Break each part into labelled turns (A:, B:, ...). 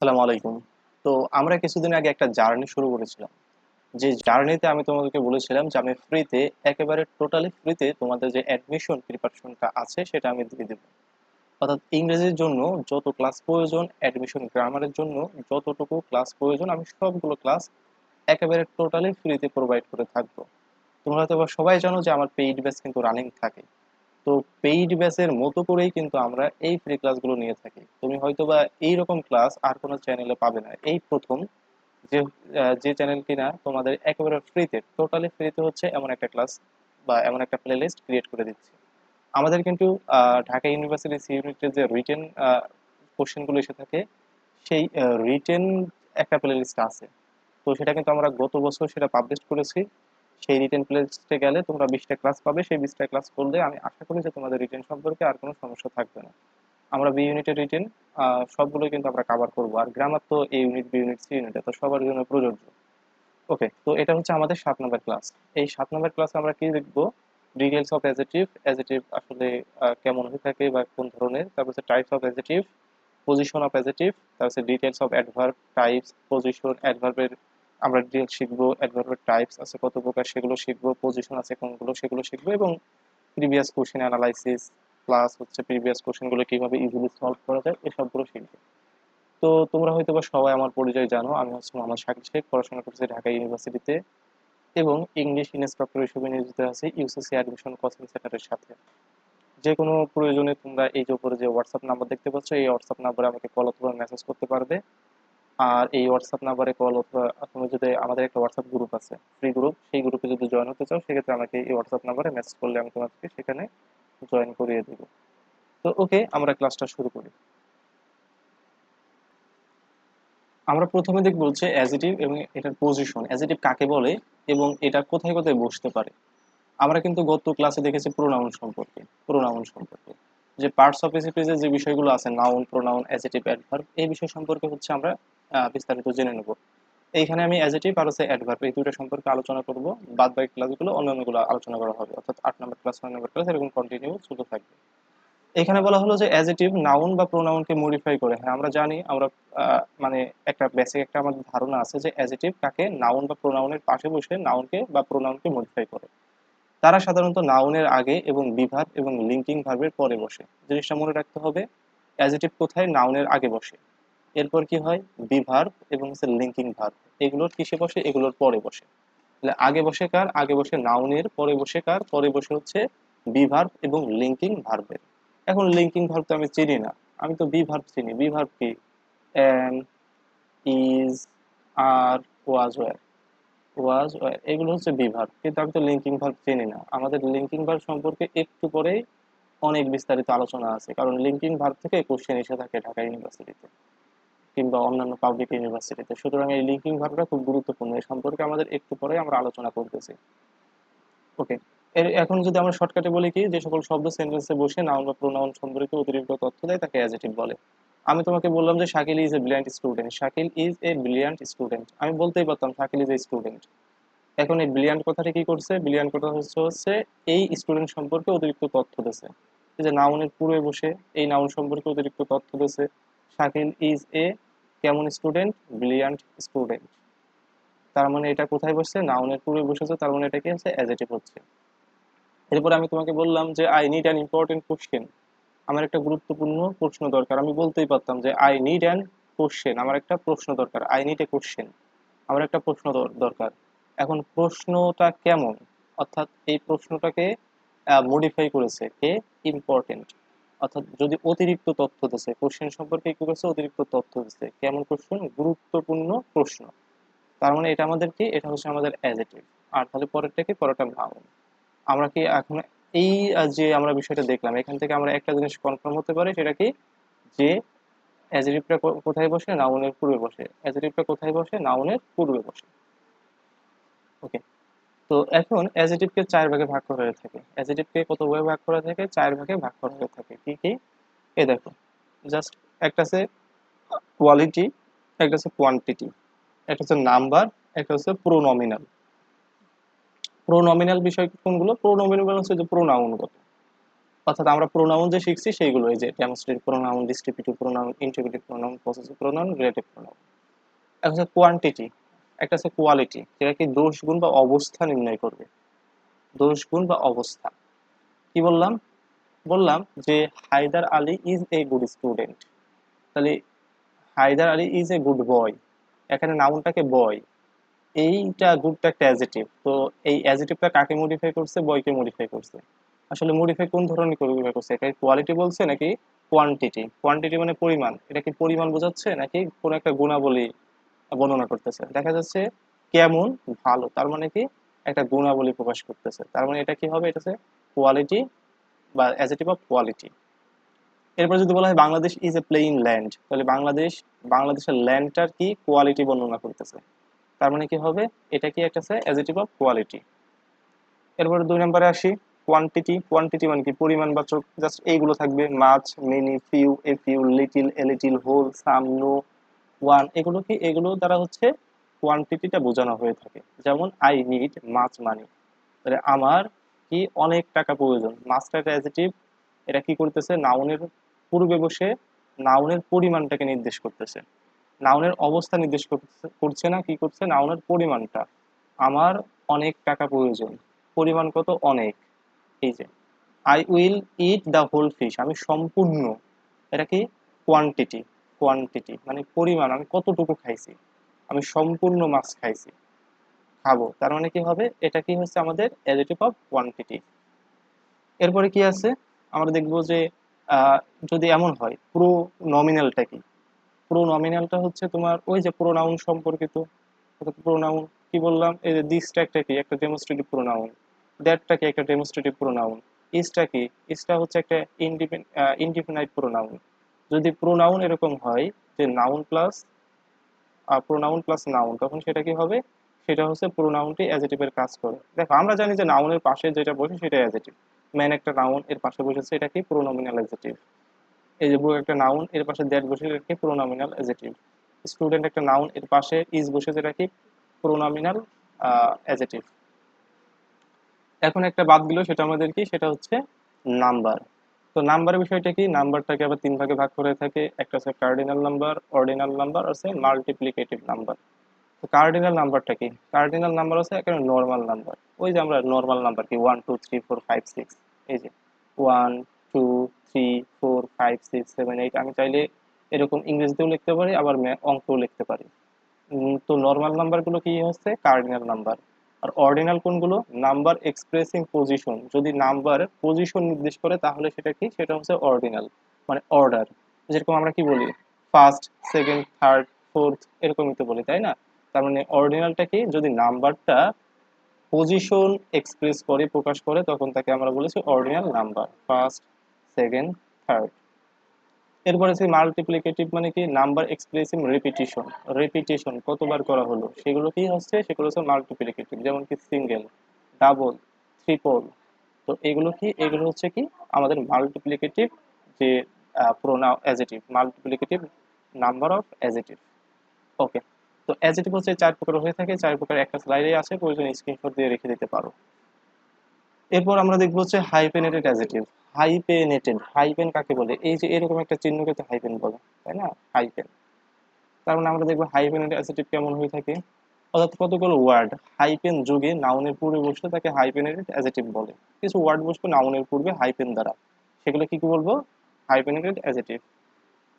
A: আসসালামু আলাইকুম। তো আমরা কিছুদিন আগে একটা জার্নি শুরু করেছিলাম। যে জার্নিতে আমি তোমাদেরকে বলেছিলাম যে আমি ফ্রিতে, একেবারে টোটালি ফ্রিতে তোমাদের যে অ্যাডমিশন প্রিপারেশনটা আছে সেটা আমি দিয়ে দেব। অর্থাৎ ইংরেজির জন্য যত ক্লাস প্রয়োজন, অ্যাডমিশন গ্রামারের জন্য যতটুকু ক্লাস প্রয়োজন, আমি সবগুলো ক্লাস একেবারে টোটালি ফ্রিতে প্রোভাইড করে থাকবো। তোমরা হয়তো বা সবাই জানো যে আমার পেইড ব্যাচ কিন্তু রানিং থাকে। তো পেইড ব্যাচের মতো করেই কিন্তু আমরা এই ফ্রি ক্লাসগুলো নিয়ে থাকি। তুমি হয়তোবা এইরকম ক্লাস আর কোনো চ্যানেলে পাবে না, এই প্রথম যে যে চ্যানেল কিনা তোমাদের একেবারে ফ্রিতে, টোটালি ফ্রিতে হচ্ছে এমন একটা ক্লাস বা এমন একটা প্লেলিস্ট ক্রিয়েট করে দিচ্ছে। আমাদের কিন্তু ঢাকা ইউনিভার্সিটি সি ইউনিটের যে রিটেন কোশ্চেনগুলো এসে থাকে, সেই রিটেন একটা প্লেলিস্ট আছে। তো সেটা কিন্তু আমরা গত বছর সেটা পাবলিশ করেছি। সেই রিটেন প্লেলিস্টে গেলে তোমরা 20টা ক্লাস পাবে। সেই 20টা ক্লাস করলে আমি আশা করি যে তোমাদের রিটেন সম্পর্কে আর কোনো সমস্যা থাকবে না। আমরা বি ইউনিটের রিটেন সবগুলোই কিন্তু আমরা কাভার করবো। আর গ্রামার তো এ ইউনিট, বি ইউনিট, সি ইউনিটে তো সবার জন্য প্রযোজ্য। ওকে, তো এটা হচ্ছে আমাদের 7 নম্বর ক্লাস। এই 7 নম্বর ক্লাসে আমরা কি দেখবো? ডিটেলস অফ অ্যাজেটিভ, অ্যাজেটিভ আসলে কেমন হয়ে থাকে বা কোন ধরনের, তারপর হচ্ছে types of adjective, position of adjective, তারপর হচ্ছে details of adverb, types, position, অ্যাডভার্বের আমরা ডিটেলস শিখবো, অ্যাডভার্বের টাইপস আছে কত প্রকার সেগুলো শিখবো, পজিশন আছে কোনগুলো সেগুলো শিখবো, এবং প্রিভিয়াস কোশ্চেন অ্যানালাইসিস প্লাস হচ্ছে প্রিভিয়াস কোশ্চেনগুলো কিভাবে ইজিলি সলভ করা যায় এসবগুলো শিখবো। তো তোমরা হয়তোবা সবাই আমার পরিচয় জানো, আমি হচ্ছে মোহাম্মদ শাকিল শেখ, পড়াশোনা করছি ঢাকা ইউনিভার্সিটিতে এবং ইংলিশ ইন্সট্রাক্টর হিসেবে নিয়োজিত আছি ইউসিসি অ্যাডমিশন কোচিং সেন্টারের সাথে। যে কোনো প্রয়োজনে তোমরা এই যে উপরে যে হোয়াটসঅ্যাপ নাম্বার দেখতে পাচ্ছ, এই হোয়াটসঅ্যাপ নাম্বারে আমাকে কল অথবা মেসেজ করতে পারবে। আর এই হোয়াটসঅ্যাপ নাম্বারে কল অথবা তুমি যদি, আমাদের একটা হোয়াটসঅ্যাপ গ্রুপ আছে, ফ্রি গ্রুপ, সেই গ্রুপে যদি জয়েন হতে চাও সেক্ষেত্রে আমাকে এই হোয়াটসঅ্যাপ নাম্বারে মেসেজ করলে আমি তোমাকে সেখানে জয়েন করিয়ে দেবো। তো ওকে, আমরা ক্লাসটা শুরু করি। আমরা প্রথমে দেখবো হচ্ছে অ্যাজিটিভ এবং এটার পজিশন, অ্যাজিটিভ কাকে বলে এবং এটা কোথায় কোথায় বসতে পারে। আমরা কিন্তু গত ক্লাসে দেখেছি প্রোনাউন সম্পর্কে যে পার্টস অফ স্পিচের যে বিষয়গুলো আছে, নাউন, প্রোনাউন, অ্যাজেটিভ, অ্যাডভার্ব, এই বিষয় সম্পর্কে হচ্ছে আমরা বিস্তারিত জেনে নেব। এইখানে আমি অ্যাজেটিভ আর হচ্ছে অ্যাডভার্ব এই দুটো সম্পর্কে আলোচনা করব। বাদ বাকি ক্লাসগুলো অন্যান্যগুলো আলোচনা করা হবে, অর্থাৎ 8 নম্বর ক্লাস, 9 নম্বর ক্লাস এরকম কন্টিনিউ চলতে থাকবে। এখানে বলা হলো যে অ্যাজেটিভ নাউন বা প্রোনাউনকে মডিফাই করে। হ্যাঁ, আমরা জানি, আমরা মানে একটা বেসিক একটা আমাদের ধারণা আছে যে অ্যাজেটিভ কাকে নাউন বা প্রোনাউনের পাশে বসে নাউনকে বা প্রোনাউনকে মডিফাই করে। তারা সাধারণত নাউনের আগে এবং বিভার্ব এবং লিঙ্কিং ভার্বের পরে বসে। জিনিসটা মনে রাখতে হবে, অ্যাজেটিভ কোথায় নাউনের আগে বসে, এরপর কি হয় বিভার্ব এবং হচ্ছে লিঙ্কিং ভার্ব, এগুলোর কিসে বসে, এগুলোর পরে বসে। তাহলে আগে বসে কার, আগে বসে নাউনের, পরে বসে কার, পরে বসে হচ্ছে বিভার্ব এবং লিঙ্কিং ভার্বের। এখন লিঙ্কিং ভার্ব তো আমি চিনি না, আমি তো বিভার্ব চিনি। বিভার্ব কি? Am, is, are, was, were. এগুলো হচ্ছে বিভার্ব, কিন্তু আমি তো লিঙ্কিং ভার্ব চিনি না। আমাদের লিঙ্কিং ভার্ব সম্পর্কে একটু পরেই অনেক বিস্তারিত আলোচনা আছে, কারণ লিঙ্কিং ভার্ব থেকে কোশ্চেন এসে থাকে ঢাকা ইউনিভার্সিটিতে কিংবা অন্যান্য পাবলিক ইউনিভার্সিটিতে। সুতরাং এই লিঙ্কিং ভার্বটা খুব গুরুত্বপূর্ণ, এই সম্পর্কে আমাদের একটু পরে আমরা আলোচনা করতেছি। ওকে, এখন যদি আমরা শর্টকাটে বলি কি, যে সকল শব্দ সেন্টেন্সে বসে নাউন বা প্রোনাউন সম্পর্কে অতিরিক্ত তথ্য দেয় তাকে অ্যাডজেক্টিভ বলে। আমি তোমাকে বললাম যে Shakil is a brilliant student, Shakil is a brilliant student, আমি বলতেই পারতাম শাকিল ইজ এ স্টুডেন্ট। এখন এই ব্রিলিয়ান্ট কথাটা কি করছে? ব্রিলিয়ান্ট কথা হচ্ছে এই স্টুডেন্ট সম্পর্কে অতিরিক্ত তথ্য দিয়েছে। এই যে নাউনের পূর্বে বসে এই নাউন সম্পর্কে অতিরিক্ত তথ্য দিয়েছে। শাকিল ইজ এ কেমন স্টুডেন্ট? Brilliant student. তার মানে এটা কোথায় বসছে? নাউনের পূর্বে বসেছে, তার মানে এটা কি হচ্ছে? অ্যাডজেক্টিভ হচ্ছে। এরপর আমি তোমাকে বললাম যে I need an important question, আমার একটা গুরুত্বপূর্ণ প্রশ্ন দরকার। আমি বলতেই পারতাম যে আই নিড অ্যান কোশ্চেন, আমার একটা প্রশ্ন দরকার। আই নিড এ কোশ্চেন, আমার একটা প্রশ্ন দরকার। এখন প্রশ্নটা কেমন, অর্থাৎ এই প্রশ্নটাকে মডিফাই করেছে কে? ইম্পর্টেন্ট। অর্থাৎ যদি অতিরিক্ত তথ্য দিচ্ছে, কোশ্চেন সম্পর্কে কি করেছে? অতিরিক্ত তথ্য দিচ্ছে। কেমন কোশ্চেন? গুরুত্বপূর্ণ প্রশ্ন। তার মানে এটা আমাদের কি? এটা হচ্ছে আমাদের অ্যাডজেক্টিভ। আর তাহলে পরেরটা কি? পরেরটা নাউন। আমরা কি এখন এই যে আমরা বিষয়টা দেখলাম, এখান থেকে আমরা একটা জিনিস কনফার্ম হতে পারি, সেটা কি? যে অ্যাডজেক্টিভটা কোথায় বসে? নাউনের পূর্বে বসে। অ্যাডজেক্টিভটা কোথায় বসে? নাউনের পূর্বে বসে। ওকে, তো এখন অ্যাডজেক্টিভকে 4 ভাগে ভাগ করা হয়ে থাকে। অ্যাডজেক্টিভকে কত ভাগে ভাগ করা থাকে? 4 ভাগে ভাগ করা হয়ে থাকে। কি কি? এই দেখো, জাস্ট একটা আছে কোয়ালিটি, একটা হচ্ছে কোয়ান্টিটি, একটা হচ্ছে নাম্বার, একটা হচ্ছে প্রোনমিনাল। প্রোনমিনাল বিষয় কোনগুলো? প্রোনমিনাল হচ্ছে যে প্রোনাউনগত। অর্থাৎ আমরা প্রোনাউন যে শিখছি সেইগুলো, এই যে demonstrative pronoun, descriptive pronoun, integrative pronoun, possessive pronoun, relative pronoun. একটা হচ্ছে কোয়ান্টিটি, একটা হচ্ছে কোয়ালিটি, যেটা কি দোষ গুণ বা অবস্থা নির্ণয় করবে। দোষ গুণ বা অবস্থা কি বললাম? বললাম যে Haider Ali is a good student. তাহলে Haider Ali is a good boy, এখানে নাউনটাকে বয়, এইটা গুডটা একটা অ্যাজেটিভ। তো এই অ্যাজেটিভটা কাকে মডিফাই করছে? বয়কে মডিফাই করছে। আসলে মডিফাই কোন ধরনের মডিফাই করছে? এটা কোয়ালিটি বলছে নাকি কোয়ান্টিটি? কোয়ান্টিটি মানে পরিমাণ, এটা কি পরিমাণ বোঝাচ্ছে নাকি কোন একটা গুণাবলী বর্ণনা করতেছে? দেখা যাচ্ছে কেমন, ভালো, তার মানে কি একটা গুণাবলী প্রকাশ করতেছে, তার মানে এটা কি হবে? এটা হচ্ছে কোয়ালিটি বা অ্যাজেটিভ অফ কোয়ালিটি। এরপর যদি বলা হয় Bangladesh is a plain land, তাহলে বাংলাদেশের ল্যান্ডটার কি কোয়ালিটি বর্ণনা করতেছে, তার মানে কি হবে? এটা কি একটা অ্যাডজেক্টিভ অফ কোয়ালিটি। এরপরে 2 নম্বরে আসি, কোয়ান্টিটি। কোয়ান্টিটি মানে কি পরিমাণবাচক, জাস্ট এইগুলো থাকবে, much, many, few, a few, little, a little, whole, some, no, one, এগুলো কি, এগুলো দ্বারা হচ্ছে কোয়ান্টিটিটা বোঝানো হয়ে থাকে। যেমন আই নিড মাছ মানি, তাহলে আমার কি অনেক টাকা প্রয়োজন। মাছটা একটা অ্যাডজেক্টিভ, এটা কি করতেছে? নাউনের পূর্বে বসে নাউনের পরিমাণটাকে নির্দেশ করতেছে, নাউনের অবস্থা নির্দেশ করছে না, কি করছে? নাউনের পরিমাণটা। আমার অনেক টাকা প্রয়োজন, পরিমাণ কত? অনেক। এই যে I will eat the whole fish, আমি সম্পূর্ণ, এটা কি কোয়ান্টিটি। কোয়ান্টিটি মানে পরিমাণ, আমি কতটুকু খাইছি, আমি সম্পূর্ণ মাছ খাইছি, খাবো, তার মানে কি হবে? এটা কি হচ্ছে আমাদের অ্যাডজেক্টিভ অফ কোয়ান্টিটি। এরপরে কি আছে? আমরা দেখবো যে আহ, যদি এমন হয় প্রো নমিনালটা কি? প্রোনোমিনালটা হচ্ছে তোমার ওই যে প্রোনাউন সম্পর্কিত। প্রোনাউন কি বললাম? এই যে দিসটা একটা কি, একটা ডেমনস্ট্রেটিভ প্রোনাউন, দ্যাটটা কি, একটা ডেমনস্ট্রেটিভ প্রোনাউন, ইজটা কি, ইজটা হচ্ছে একটা ইনডিফিনাইট প্রোনাউন। যদি প্রোনাউন এরকম হয় যে প্রোনাউন প্লাস নাউন, তখন সেটা কি হবে? সেটা হচ্ছে প্রোনাউনটি অ্যাজেটিভের কাজ করে। দেখো আমরা জানি যে নাউনের পাশে যেটা বসে সেটা অ্যাজেটিভ। ম্যান একটা নাউন, এর পাশে বসেছে, এটা কি প্রোনোমিনাল অ্যাজেটিভ। এই যে বুক একটা নাউন, এর পাশে দ্যাট বসে, এটা কি প্রোনোমিনাল অ্যাজেটিভ। স্টুডেন্ট একটা নাউন, এর পাশে ইজ বসে, যেটা কি প্রোনোমিনাল অ্যাজেটিভ। এখন একটা বাদ গেল, সেটা আমাদের কি, সেটা হচ্ছে নাম্বার। তো নাম্বারের বিষয়টা কি? নাম্বারটাকে আবার 3 ভাগে ভাগ করে থাকে, একটা হচ্ছে কার্ডিনাল নাম্বার, অর্ডিনাল নাম্বার, আর হচ্ছে মাল্টিপ্লিকেটিভ নাম্বার। তো কার্ডিনাল নাম্বারটা কি? কার্ডিনাল নাম্বার হচ্ছে একটা নর্মাল নাম্বার। ওই যে আমরা নর্মাল নাম্বার কি 1 2 3 4 5 6, এই যে 1 2 3 4 5 6 7 8, আমি চাইলে এরকম ইংরেজিতেও লিখতে পারি, আবার অঙ্কও লিখতে পারি। তো নর্মাল নাম্বারগুলো কি হচ্ছে কার্ডিনাল নাম্বার। আর অর্ডিনাল কোনগুলো? নাম্বার এক্সপ্রেসিং পজিশন, যদি নাম্বার পজিশন নির্দেশ করে তাহলে সেটা কি, সেটা হচ্ছে অর্ডিনাল, মানে অর্ডার। যেরকম আমরা কি বলি ফার্স্ট, সেকেন্ড, থার্ড, ফোর্থ, এরকমই তো বলি, তাই না? তার মানে অর্ডিনালটা কি, যদি নাম্বারটা পজিশন এক্সপ্রেস করে, প্রকাশ করে, তখন তাকে আমরা বলেছি ordinal number, first, second, third. এরপরে আছে মাল্টিপ্লিকেটিভ, মানে কি নাম্বার এক্সপ্রেসিং রিপিটিশন, রিপিটিশন কতবার করা হলো সেগুলো কি হচ্ছে, সেগুলো হচ্ছে মাল্টিপ্লিকেটিভ। যেমন কি সিঙ্গেল, ডাবল, ট্রিপল। তো এগুলো কি, এগুলো হচ্ছে কি আমাদের মাল্টিপ্লিকেটিভ যে pronoun adjective, multiplicative number of adjective. Okay. তো অ্যাজেটিভ হচ্ছে 4 প্রকার হয়ে থাকে, 4 প্রকার একটা স্লাইডে আছে, প্রয়োজনে স্ক্রিনশট দিয়ে রেখে দিতে পারো। এরপর আমরা দেখবো হচ্ছে হাইপেনেটেড অ্যাজেটিভ। হাইপেনেটেড, হাইপেন কাকে বলে? এই যে এরকম একটা চিহ্নকে তো হাইপেন বলে, তাই না? হাইপেন। তার মানে আমরা দেখবো হাইপেনেটেড অ্যাজেটিভ কেমন হয়ে থাকে, অর্থাৎ কতগুলো ওয়ার্ড হাইপেন যোগে নাউনের পূর্বে বসলে তাকে হাইপেনেটেড অ্যাজেটিভ বলে। কিছু ওয়ার্ড বসবে নাউনের পূর্বে হাইপেন দ্বারা, সেগুলো কি কি বলবো? হাইপেনেটেড অ্যাজেটিভ।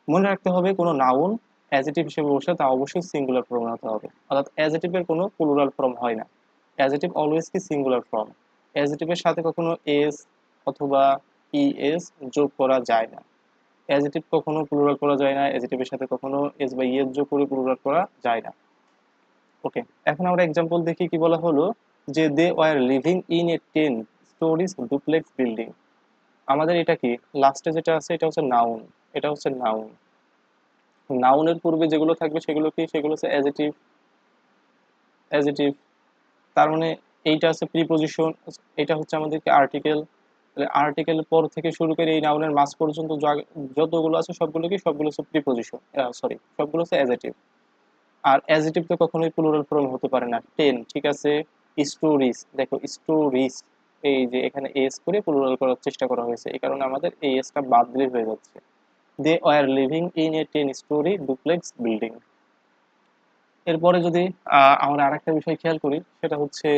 A: মনে রাখতে হবে কোনো নাউন অ্যাজেটিভ হিসেবে বসলে তা অবশ্যই সিঙ্গুলার ফর্ম হতে হবে, অর্থাৎ অ্যাজেটিভের কোনো প্লুরাল ফর্ম হয় না। অ্যাজেটিভ অলওয়েজ কি সিঙ্গুলার ফর্ম। অ্যাজেটিভের সাথে কখনো এস অথবা ইএস যোগ করা যায় না। অ্যাজেটিভ কখনো প্লুরাল করা যায় না, অ্যাজেটিভের সাথে কখনো এস বা ইএস যোগ করে প্লুরাল করা যায় না। ওকে। এখন আমরা এক্সাম্পল দেখি কি বলা হলো, যে they were living in a 10 stories duplex building. আমাদের এটা কি, লাস্টে যেটা আছে এটা হচ্ছে নাউন, এটা হচ্ছে নাউন। নাউনের পূর্বে যেগুলো থাকবে সেগুলো কি, সেগুলো হচ্ছে অ্যাজেটিভ। অ্যাজেটিভ, তার মানে এইটা আছে প্রিপজিশন, এটা হচ্ছে আমাদেরকে আর্টিকেল। তাহলে আর্টিকেলের পর থেকে শুরু করে এই নাউনের মাঝ পর্যন্ত যতগুলো আছে সবগুলো কি, সবগুলো হচ্ছে প্রিপজিশন, সরি সবগুলো হচ্ছে অ্যাজেটিভ। আর অ্যাজেটিভ তো কখনোই প্লুরাল ফর্ম হতে পারে না। 10, ঠিক আছে। স্টোরিজ, দেখো স্টোরিজ, এই যে এখানে এস করে প্লুরাল করার চেষ্টা করা হয়েছে, এই কারণে আমাদের এই এসটা বাদ দিলে হয়ে যাচ্ছে। They were living in a 10 story duplex building. এরপরে যদি আমরা আরেকটা বিষয় খেয়াল করি, সেটা হচ্ছে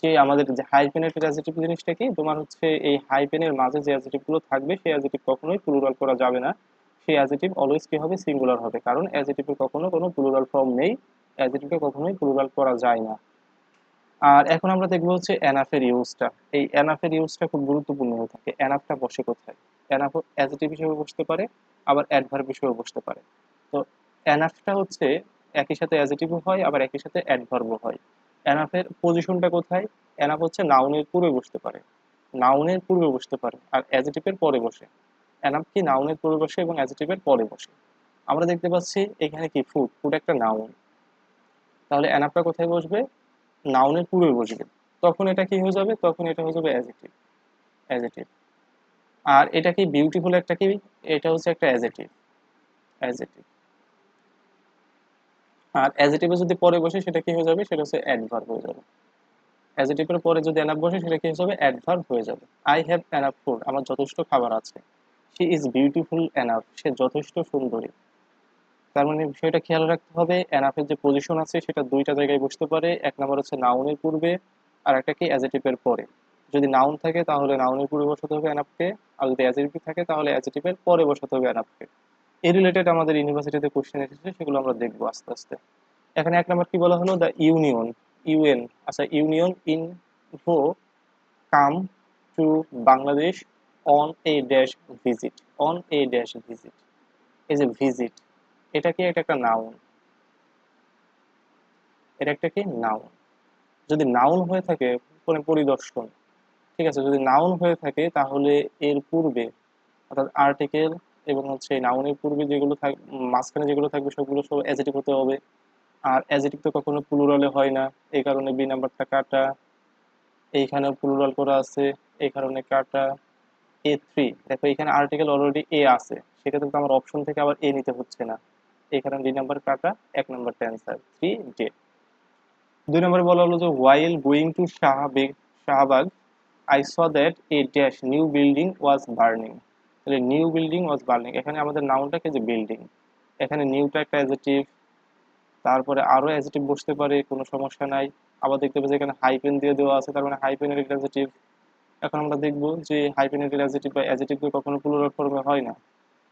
A: যে আমাদের যে হাইফেনেটেড অ্যাডজেক্টিভ জিনিসটা কি, তোমার হচ্ছে এই হাইফেনের মাঝে যে অ্যাডজেক্টিভ গুলো থাকবে সেই অ্যাডজেক্টিভ কখনোই প্লুরাল করা যাবে না। সেই অ্যাডজেক্টিভ অলওয়েজ কি হবে, সিঙ্গুলার হবে, কারণ অ্যাডজেক্টিভের কখনো কোনো প্লুরাল ফর্ম নেই, অ্যাডজেক্টিভকে কখনোই প্লুরাল করা যায় না। আর এখন আমরা দেখবো হচ্ছে এনাফের ইউজটা। এই এনাফের ইউজটা খুব গুরুত্বপূর্ণ হয়ে থাকে। এনাফটা বসে কোথায়? এনাফ অ্যাডজেক্টিভ হিসেবে বসতে পারে, আবার অ্যাডভার্ব হিসেবে বসতে পারে। তো এনাফটা হচ্ছে একই সাথে অ্যাডজেক্টিভও হয়, আবার একই সাথে অ্যাডভার্বও হয়। এনাফের পজিশনটা কোথায়? এনাফ হচ্ছে নাউনের পূর্বে বসতে পারে, নাউনের পূর্বে বসতে পারে, আর অ্যাডজেক্টিভের পরে বসে। এনাফ কি নাউনের পূর্বে বসে এবং অ্যাডজেক্টিভের পরে বসে। আমরা দেখতে পাচ্ছি এখানে কি ফুড, ফুড একটা নাউন, তাহলে এনাফটা কোথায় বসবে? নাউনের পূর্বে বসবে। তখন এটা কি হয়ে যাবে? তখন এটা হয়ে যাবে অ্যাডজেক্টিভ। অ্যাডজেক্টিভ। আর এটা কি বিউটিফুল একটা কি? এটা হচ্ছে একটা অ্যাডজেক্টিভ। অ্যাডজেক্টিভ। আর অ্যাডজেক্টিভে যদি পরে বসে সেটা কি হয়ে যাবে? সেটা হচ্ছে অ্যাডভার্ব হয়ে যাবে। অ্যাডজেক্টিভের পরে যদি এনাফ বসে সেটা কি হয়ে যাবে? অ্যাডভার্ব হয়ে যাবে। আই হ্যাভ এনাফ ফুড, আমার যথেষ্ট খাবার আছে। শি ইজ বিউটিফুল এনাফ, সে যথেষ্ট সুন্দরী। তার মানে বিষয়টা খেয়াল রাখতে হবে, এনাফের যে পজিশন আছে সেটা দুইটা জায়গায় বসতে পারে। এক নাম্বার হচ্ছে নাউনের পূর্বে, আর একটা কি অ্যাডজেক্টিভের পরে। যদি নাউন থাকে তাহলে নাউনের পূর্বে বসাতে হবে এনাফকে, আর যদি অ্যাডজেক্টিভ থাকে তাহলে অ্যাডজেক্টিভের পরে বসাতে হবে এনাফকে। এই রিলেটেড আমাদের ইউনিভার্সিটিতে কোশ্চেন এসেছে, সেগুলো আমরা দেখবো আস্তে আস্তে। এখানে এক নাম্বার কি বলা হলো? দ্য ইউনিয়ন, ইউএন, আচ্ছা ইউনিয়ন ইন ভো come to Bangladesh on a dash visit. On a dash visit, এই যে ভিজিট, এটা কি? এটা একটা নাউন। এটা একটা কি? নাউন। যদি নাউন হয়ে থাকে, কোনো পরিদর্শন, ঠিক আছে, যদি নাউন হয়ে থাকে তাহলে এর পূর্বে, অর্থাৎ আর্টিকেল এবং হচ্ছে নাউনের পূর্বে যেগুলো মাঝখানে যেগুলো থাকবে সবগুলো সব অ্যাজেটিভ হতে হবে। আর অ্যাজেটিভ তো কখনো প্লুরালে হয় না, এই কারণে বি নাম্বারটা কাটা। এইখানেও প্লুরাল করা আছে, এই কারণে কাটা। A3, দেখো এখানে আর্টিকেল অলরেডি এ আছে, সেক্ষেত্রে তো আমার অপশন থেকে আবার এ নিতে হচ্ছে না, এই কারণে ডি নাম্বার কাটা। এক নাম্বারটা অ্যান্সার 3 ডে। দুই নম্বরে বলা হলো যে while going to Shahbag I saw that a dash new building was burning। তাহলে নিউ বিল্ডিং ওয়াজ বার্নিং, এখানে আমাদের নাউনটাকে যে বিল্ডিং, এখানে নিউটা একটা অ্যাডজেক্টিভ, তারপরে আরো অ্যাডজেক্টিভ বসতে পারে, কোনো সমস্যা নাই। আবার দেখতে পাচ্ছি এখানে হাইপেন দিয়ে দেওয়া আছে, তার মানে হাইপেনের অ্যাডজেক্টিভ। এখন আমরা দেখবো যে হাইপেনের অ্যাডজেক্টিভ বা অ্যাডজেক্টিভ কখনো প্লুরাল ফর্মে হয় না।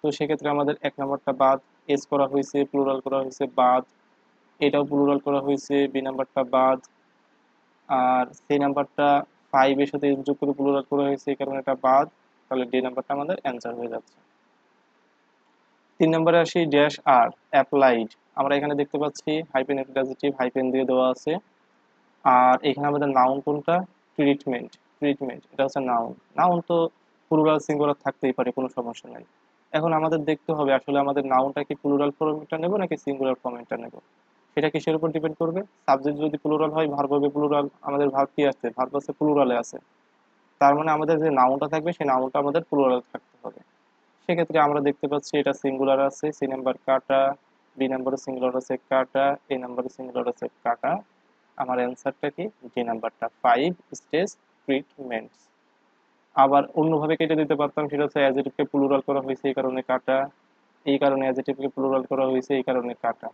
A: তো সেক্ষেত্রে আমাদের এক নাম্বারটা বাদ, এস করা হয়েছে, প্লুরাল করা হয়েছে বাদ। এটাও প্লুরাল করা হয়েছে, বি নাম্বারটা বাদ। আর সি নাম্বারটা 5 এর সাথে যোগ করে প্লুরাল করা হয়েছে, এই কারণে এটা বাদ। তাহলে ডি নাম্বারটা আমাদের অ্যান্সার হয়ে যাচ্ছে। 3 নম্বরে আসি, ড্যাশ আর অ্যাপ্লাইড। আমরা এখানে দেখতে পাচ্ছি হাইপেন অ্যাডজেক্টিভ হাইপেন দিয়ে দেওয়া আছে। আর এখানে আমাদের নাউন কোনটা? ট্রিটমেন্ট। ট্রিটমেন্ট এটা হচ্ছে নাউন। নাউন তো প্লুরাল সিঙ্গুলার থাকতেই পারে, কোনো সমস্যা নাই। এখন আমাদের দেখতে হবে আসলে আমাদের নাউনটা কি প্লুরাল ফর্মটা নেব নাকি সিঙ্গুলার ফর্মটা নেব। সেটা কিসের উপর ডিপেন্ড করবে? সাবজেক্ট যদি প্লুরাল হয়, ভার্ব হবে প্লুরাল। আমাদের ভার্ব কি আছে? ভার্ব আছে প্লুরালে আছে। তার মানে আমাদের যে নাউনটা থাকবে সেই নাউনটা আমাদের প্লুরাল থাকতে হবে। সেক্ষেত্রে আমরা দেখতে পাচ্ছি এটা সিঙ্গুলার আছে, সি নাম্বার কাটা। বি নাম্বারে সিঙ্গুলার আছে কাটা, এ নাম্বারে সিঙ্গুলার আছে কাটা। আমার অ্যান্সারটা কি? ডি নাম্বারটা 5 স্টেজ ট্রিটমেন্টস। আবার অন্যভাবে কেটে দিতে পারতাম, সেটা হচ্ছে অ্যাডজেক্টিভকে প্লুরাল করা হয়েছে এই কারণে কাটা, এই কারণে অ্যাডজেক্টিভকে প্লুরাল করা হয়েছে এই কারণে কাটা।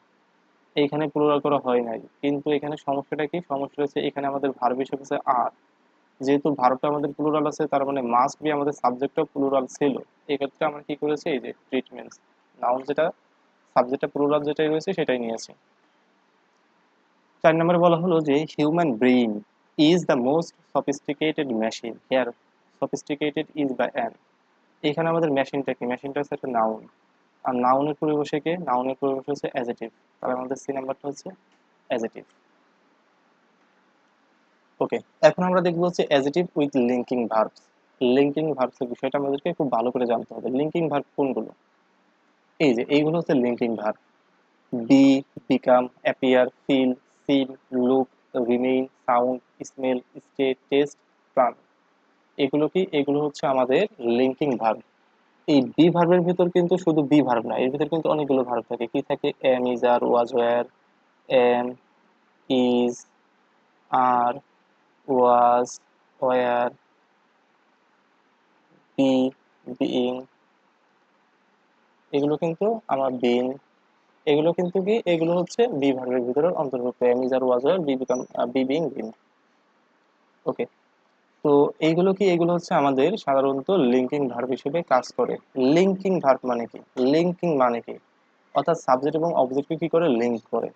A: এইখানে প্লুরাল করা হয় নাই, কিন্তু এখানে সমস্যাটা কি? সমস্যা হচ্ছে এখানে আমাদের ভার্ব এসেছে আর, যেহেতু ভার্বটা আমাদের প্লুরাল আছে তার মানে মাস্ট বি আমাদের সাবজেক্টটাও প্লুরাল ছিল। এই ক্ষেত্রে আমরা কি করেছি? এই যে ট্রিটমেন্টস, নাউন যেটা সাবজেক্টটা প্লুরাল যেটাই রয়েছে সেটাই নিয়েছি। 4 নম্বরে বলা হলো যে human brain is the most sophisticated machine here. Sophisticated is by an, এখানে আমাদের মেশিনটা কি? মেশিনটা হচ্ছে একটা নাউন। আর নাউনের পরিবেশে কে? নাউনের পরিবেশে হচ্ছে অ্যাজেটিভ। তাহলে আমাদের সি নাম্বারটা হচ্ছে অ্যাজেটিভ। ওকে, এখন আমরা দেখবো হচ্ছে adjective with linking verbs. Linking ভার্বসের বিষয়টা আমাদেরকে খুব ভালো করে জানতে হবে। লিঙ্কিং ভার্ব কোনগুলো? এই যে এইগুলো হচ্ছে linking verb. Be, become, appear, feel, seem, look, remain, sound, smell, stay, taste, plan. এগুলো কি? এগুলো হচ্ছে আমাদের লিঙ্কিং ভার্ব। এই বি ভার্বের ভিতর কিন্তু শুধু বি ভার্ব না, এর ভিতর কিন্তু অনেকগুলো ভার্ব থাকে। কি থাকে? Am, is, are, was, were. Am, is, are, was, were, be, being, এগুলো কিন্তু আমার বিন, এগুলো কিন্তু কি, এগুলো হচ্ছে বি ভার্বের ভিতরে অন্তর্ভুক্ত। Am is are was were, be become, be being been. Okay, তো এইগুলো কি, এগুলো হচ্ছে আমাদের সাধারণত লিঙ্কিং ভার্ব হিসেবে কাজ করে। লিঙ্কিং ভার্ব মানে কি, লিঙ্কিং মানে কি, অর্থাৎ সাবজেক্ট এবং অবজেক্টকে কি করে, লিঙ্ক করে।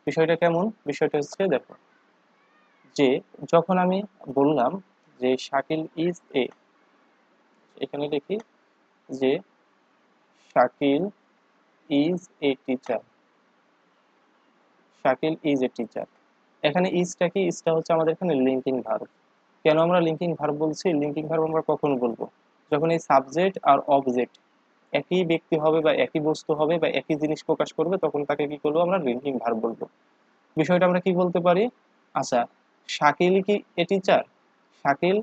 A: বিষয়টা কেমন, বিষয়টা হচ্ছে দেখো, যে যখন আমি বললাম যে শাকিল ইজ এ, এখানে দেখি যে Shakil is a teacher, Shakil is a teacher, এখানে ইজটা কি, ইজটা হচ্ছে আমাদের এখানে লিঙ্কিং ভার্ব। কেন আমরা লিঙ্কিং ভার্ব বলছি, লিঙ্কিং ভার্ব আমরা কখন বলবো, যখন এই সাবজেক্ট আর অবজেক্ট একই ব্যক্তি হবে বা একই বস্তু হবে বা একই জিনিস প্রকাশ করবে, তখন তাকে কি করবো, আমরা লিঙ্কিং ভার্ব বলবো। বিষয়টা আমরা কি বলতে পারি, আচ্ছা শাকিল কি এ টিচার, শাকিল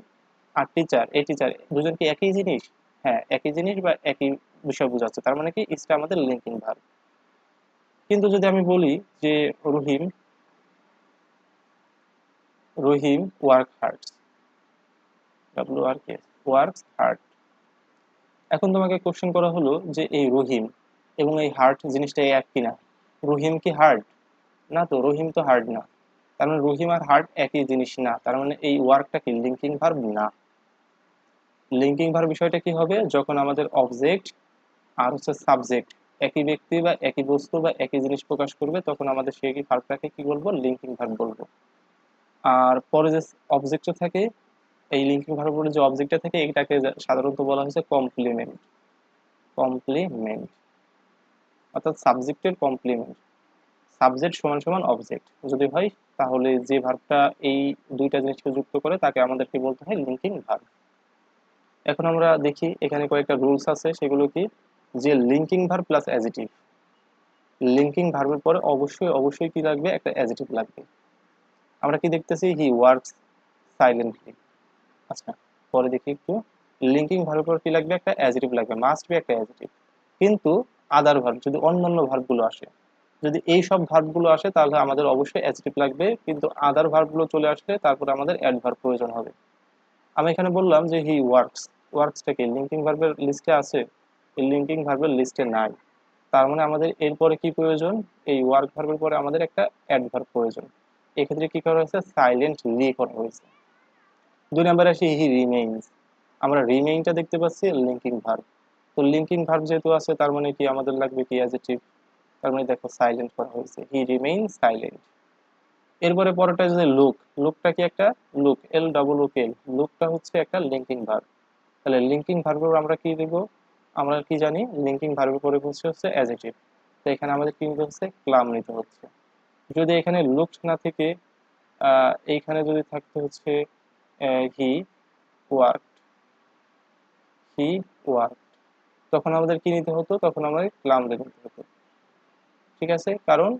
A: আর টিচার, এ টিচার, দুজন কি একই জিনিস, হ্যাঁ একই জিনিস বা একই বিষয় বোঝাচ্ছে, তার মানে কি ইজটা আমাদের লিঙ্কিং ভার্ব। কিন্তু যদি আমি বলি যে রহিম, রহিম ওয়ার্ক হার্ড, ডাব্লিউ আর কে, ওয়ার্কস হার্ড। এখন তোমাকে কোশ্চেন করা হলো যে এই রহিম এবং এই হার্ট জিনিসটা এক কিনা, রহিম কি হার্ড, না তো রহিম তো হার্ড না, তার মানে রহিম আর হার্ট একই জিনিস না, তার মানে এই ওয়ার্কটা কি লিঙ্কিং ভার্ব না। লিঙ্কিং ভার্ব বিষয়টা কি হবে, যখন আমাদের অবজেক্ট আর হচ্ছে সাবজেক্ট একই ব্যক্তি বা একই বস্তু বা একই জিনিস প্রকাশ করবে, তখন আমাদের সেই ভার্বটাকে কি বলবো, লিঙ্কিং ভার্ব বলবো। আর পরে যে অবজেক্টটা থাকে, এই লিঙ্কিং ভার্ব বলে যে অবজেক্টটা থাকে, এটাকে সাধারণত বলা হয়েছে কমপ্লিমেন্ট, কমপ্লিমেন্ট, অর্থাৎ সাবজেক্টের কমপ্লিমেন্ট। সাবজেক্ট সমান সমান অবজেক্ট যদি হয়, তাহলে যে ভার্বটা এই দুইটা জিনিসকে যুক্ত করে তাকে আমাদেরকে বলতে হয় লিঙ্কিং ভার্ব। এখন আমরা দেখি এখানে কয়েকটা রুলস আছে, সেগুলো কি, যে linking verb plus adjective, linking ভার্বের পরে অবশ্যই অবশ্যই কি লাগবে, একটা অ্যাজিটিভ লাগবে। আমরা কি দেখতেছি, হি ওয়ার্কস সাইলেন্টলি, আচ্ছা পরে দেখি একটু, লিঙ্কিং ভার্বের পর কি লাগবে, একটা অ্যাজিটিভ লাগবে, মাস্ট বি একটা অ্যাজিটিভ। কিন্তু আদার ভার্ব, যদি অন্যান্য ভার্বগুলো আসে, যদি এই সব ভার্বগুলো আসে তাহলে আমাদের অবশ্যই অ্যাডজেক্টিভ লাগবে, কিন্তু আদার ভার্বগুলো চলে আসলে তারপরে আমাদের অ্যাডভার্ব প্রয়োজন হবে। আমি এখানে বললাম যে হি ওয়ার্কস, ওয়ার্কসটা কি লিঙ্কিং ভার্বের লিস্টে আছে, এই লিঙ্কিং ভার্বের লিস্টে নাই, তার মানে আমাদের এরপরে কি প্রয়োজন, এই ওয়ার্ক ভার্বের পরে আমাদের একটা অ্যাডভার্ব প্রয়োজন। এক্ষেত্রে কি করা হয়েছে, সাইলেন্টলি করা হয়েছে। দুই নম্বরে আসি হি রিমেইনস, আমরা রিমেইনটা দেখতে পাচ্ছি লিঙ্কিং ভার্ব, তো লিঙ্কিং ভার্ব যেহেতু আছে তার মানে কি আমাদের লাগবে কি অ্যাডজেক্টিভ, তার মানে দেখো সাইলেন্ট করা হয়েছে, হি রিমেইন সাইলেন্ট। এরপরে পরেরটা যে লুক, লুকটা কি একটা, লুক এল ডাবল ও কে, লুকটা হচ্ছে একটা লিঙ্কিং ভার্ব। তাহলে লিঙ্কিং ভার্বের আমরা কি দেব, আমরা কি জানি লিঙ্কিং ভার্বের পরে হচ্ছে অ্যাডজেক্টিভ, তো এখানে আমাদের কি নিতে হচ্ছে, ক্লাম নিতে হচ্ছে। যদি এখানে লুকড না থেকে এইখানে যদি থাকতে হচ্ছে হি ওয়ার্ক, হি ওয়ার্ক, তখন আমাদের কি নিতে হতো, তখন আমাদের ক্লাম নিতে হতো। ঠিক আছে, কারণ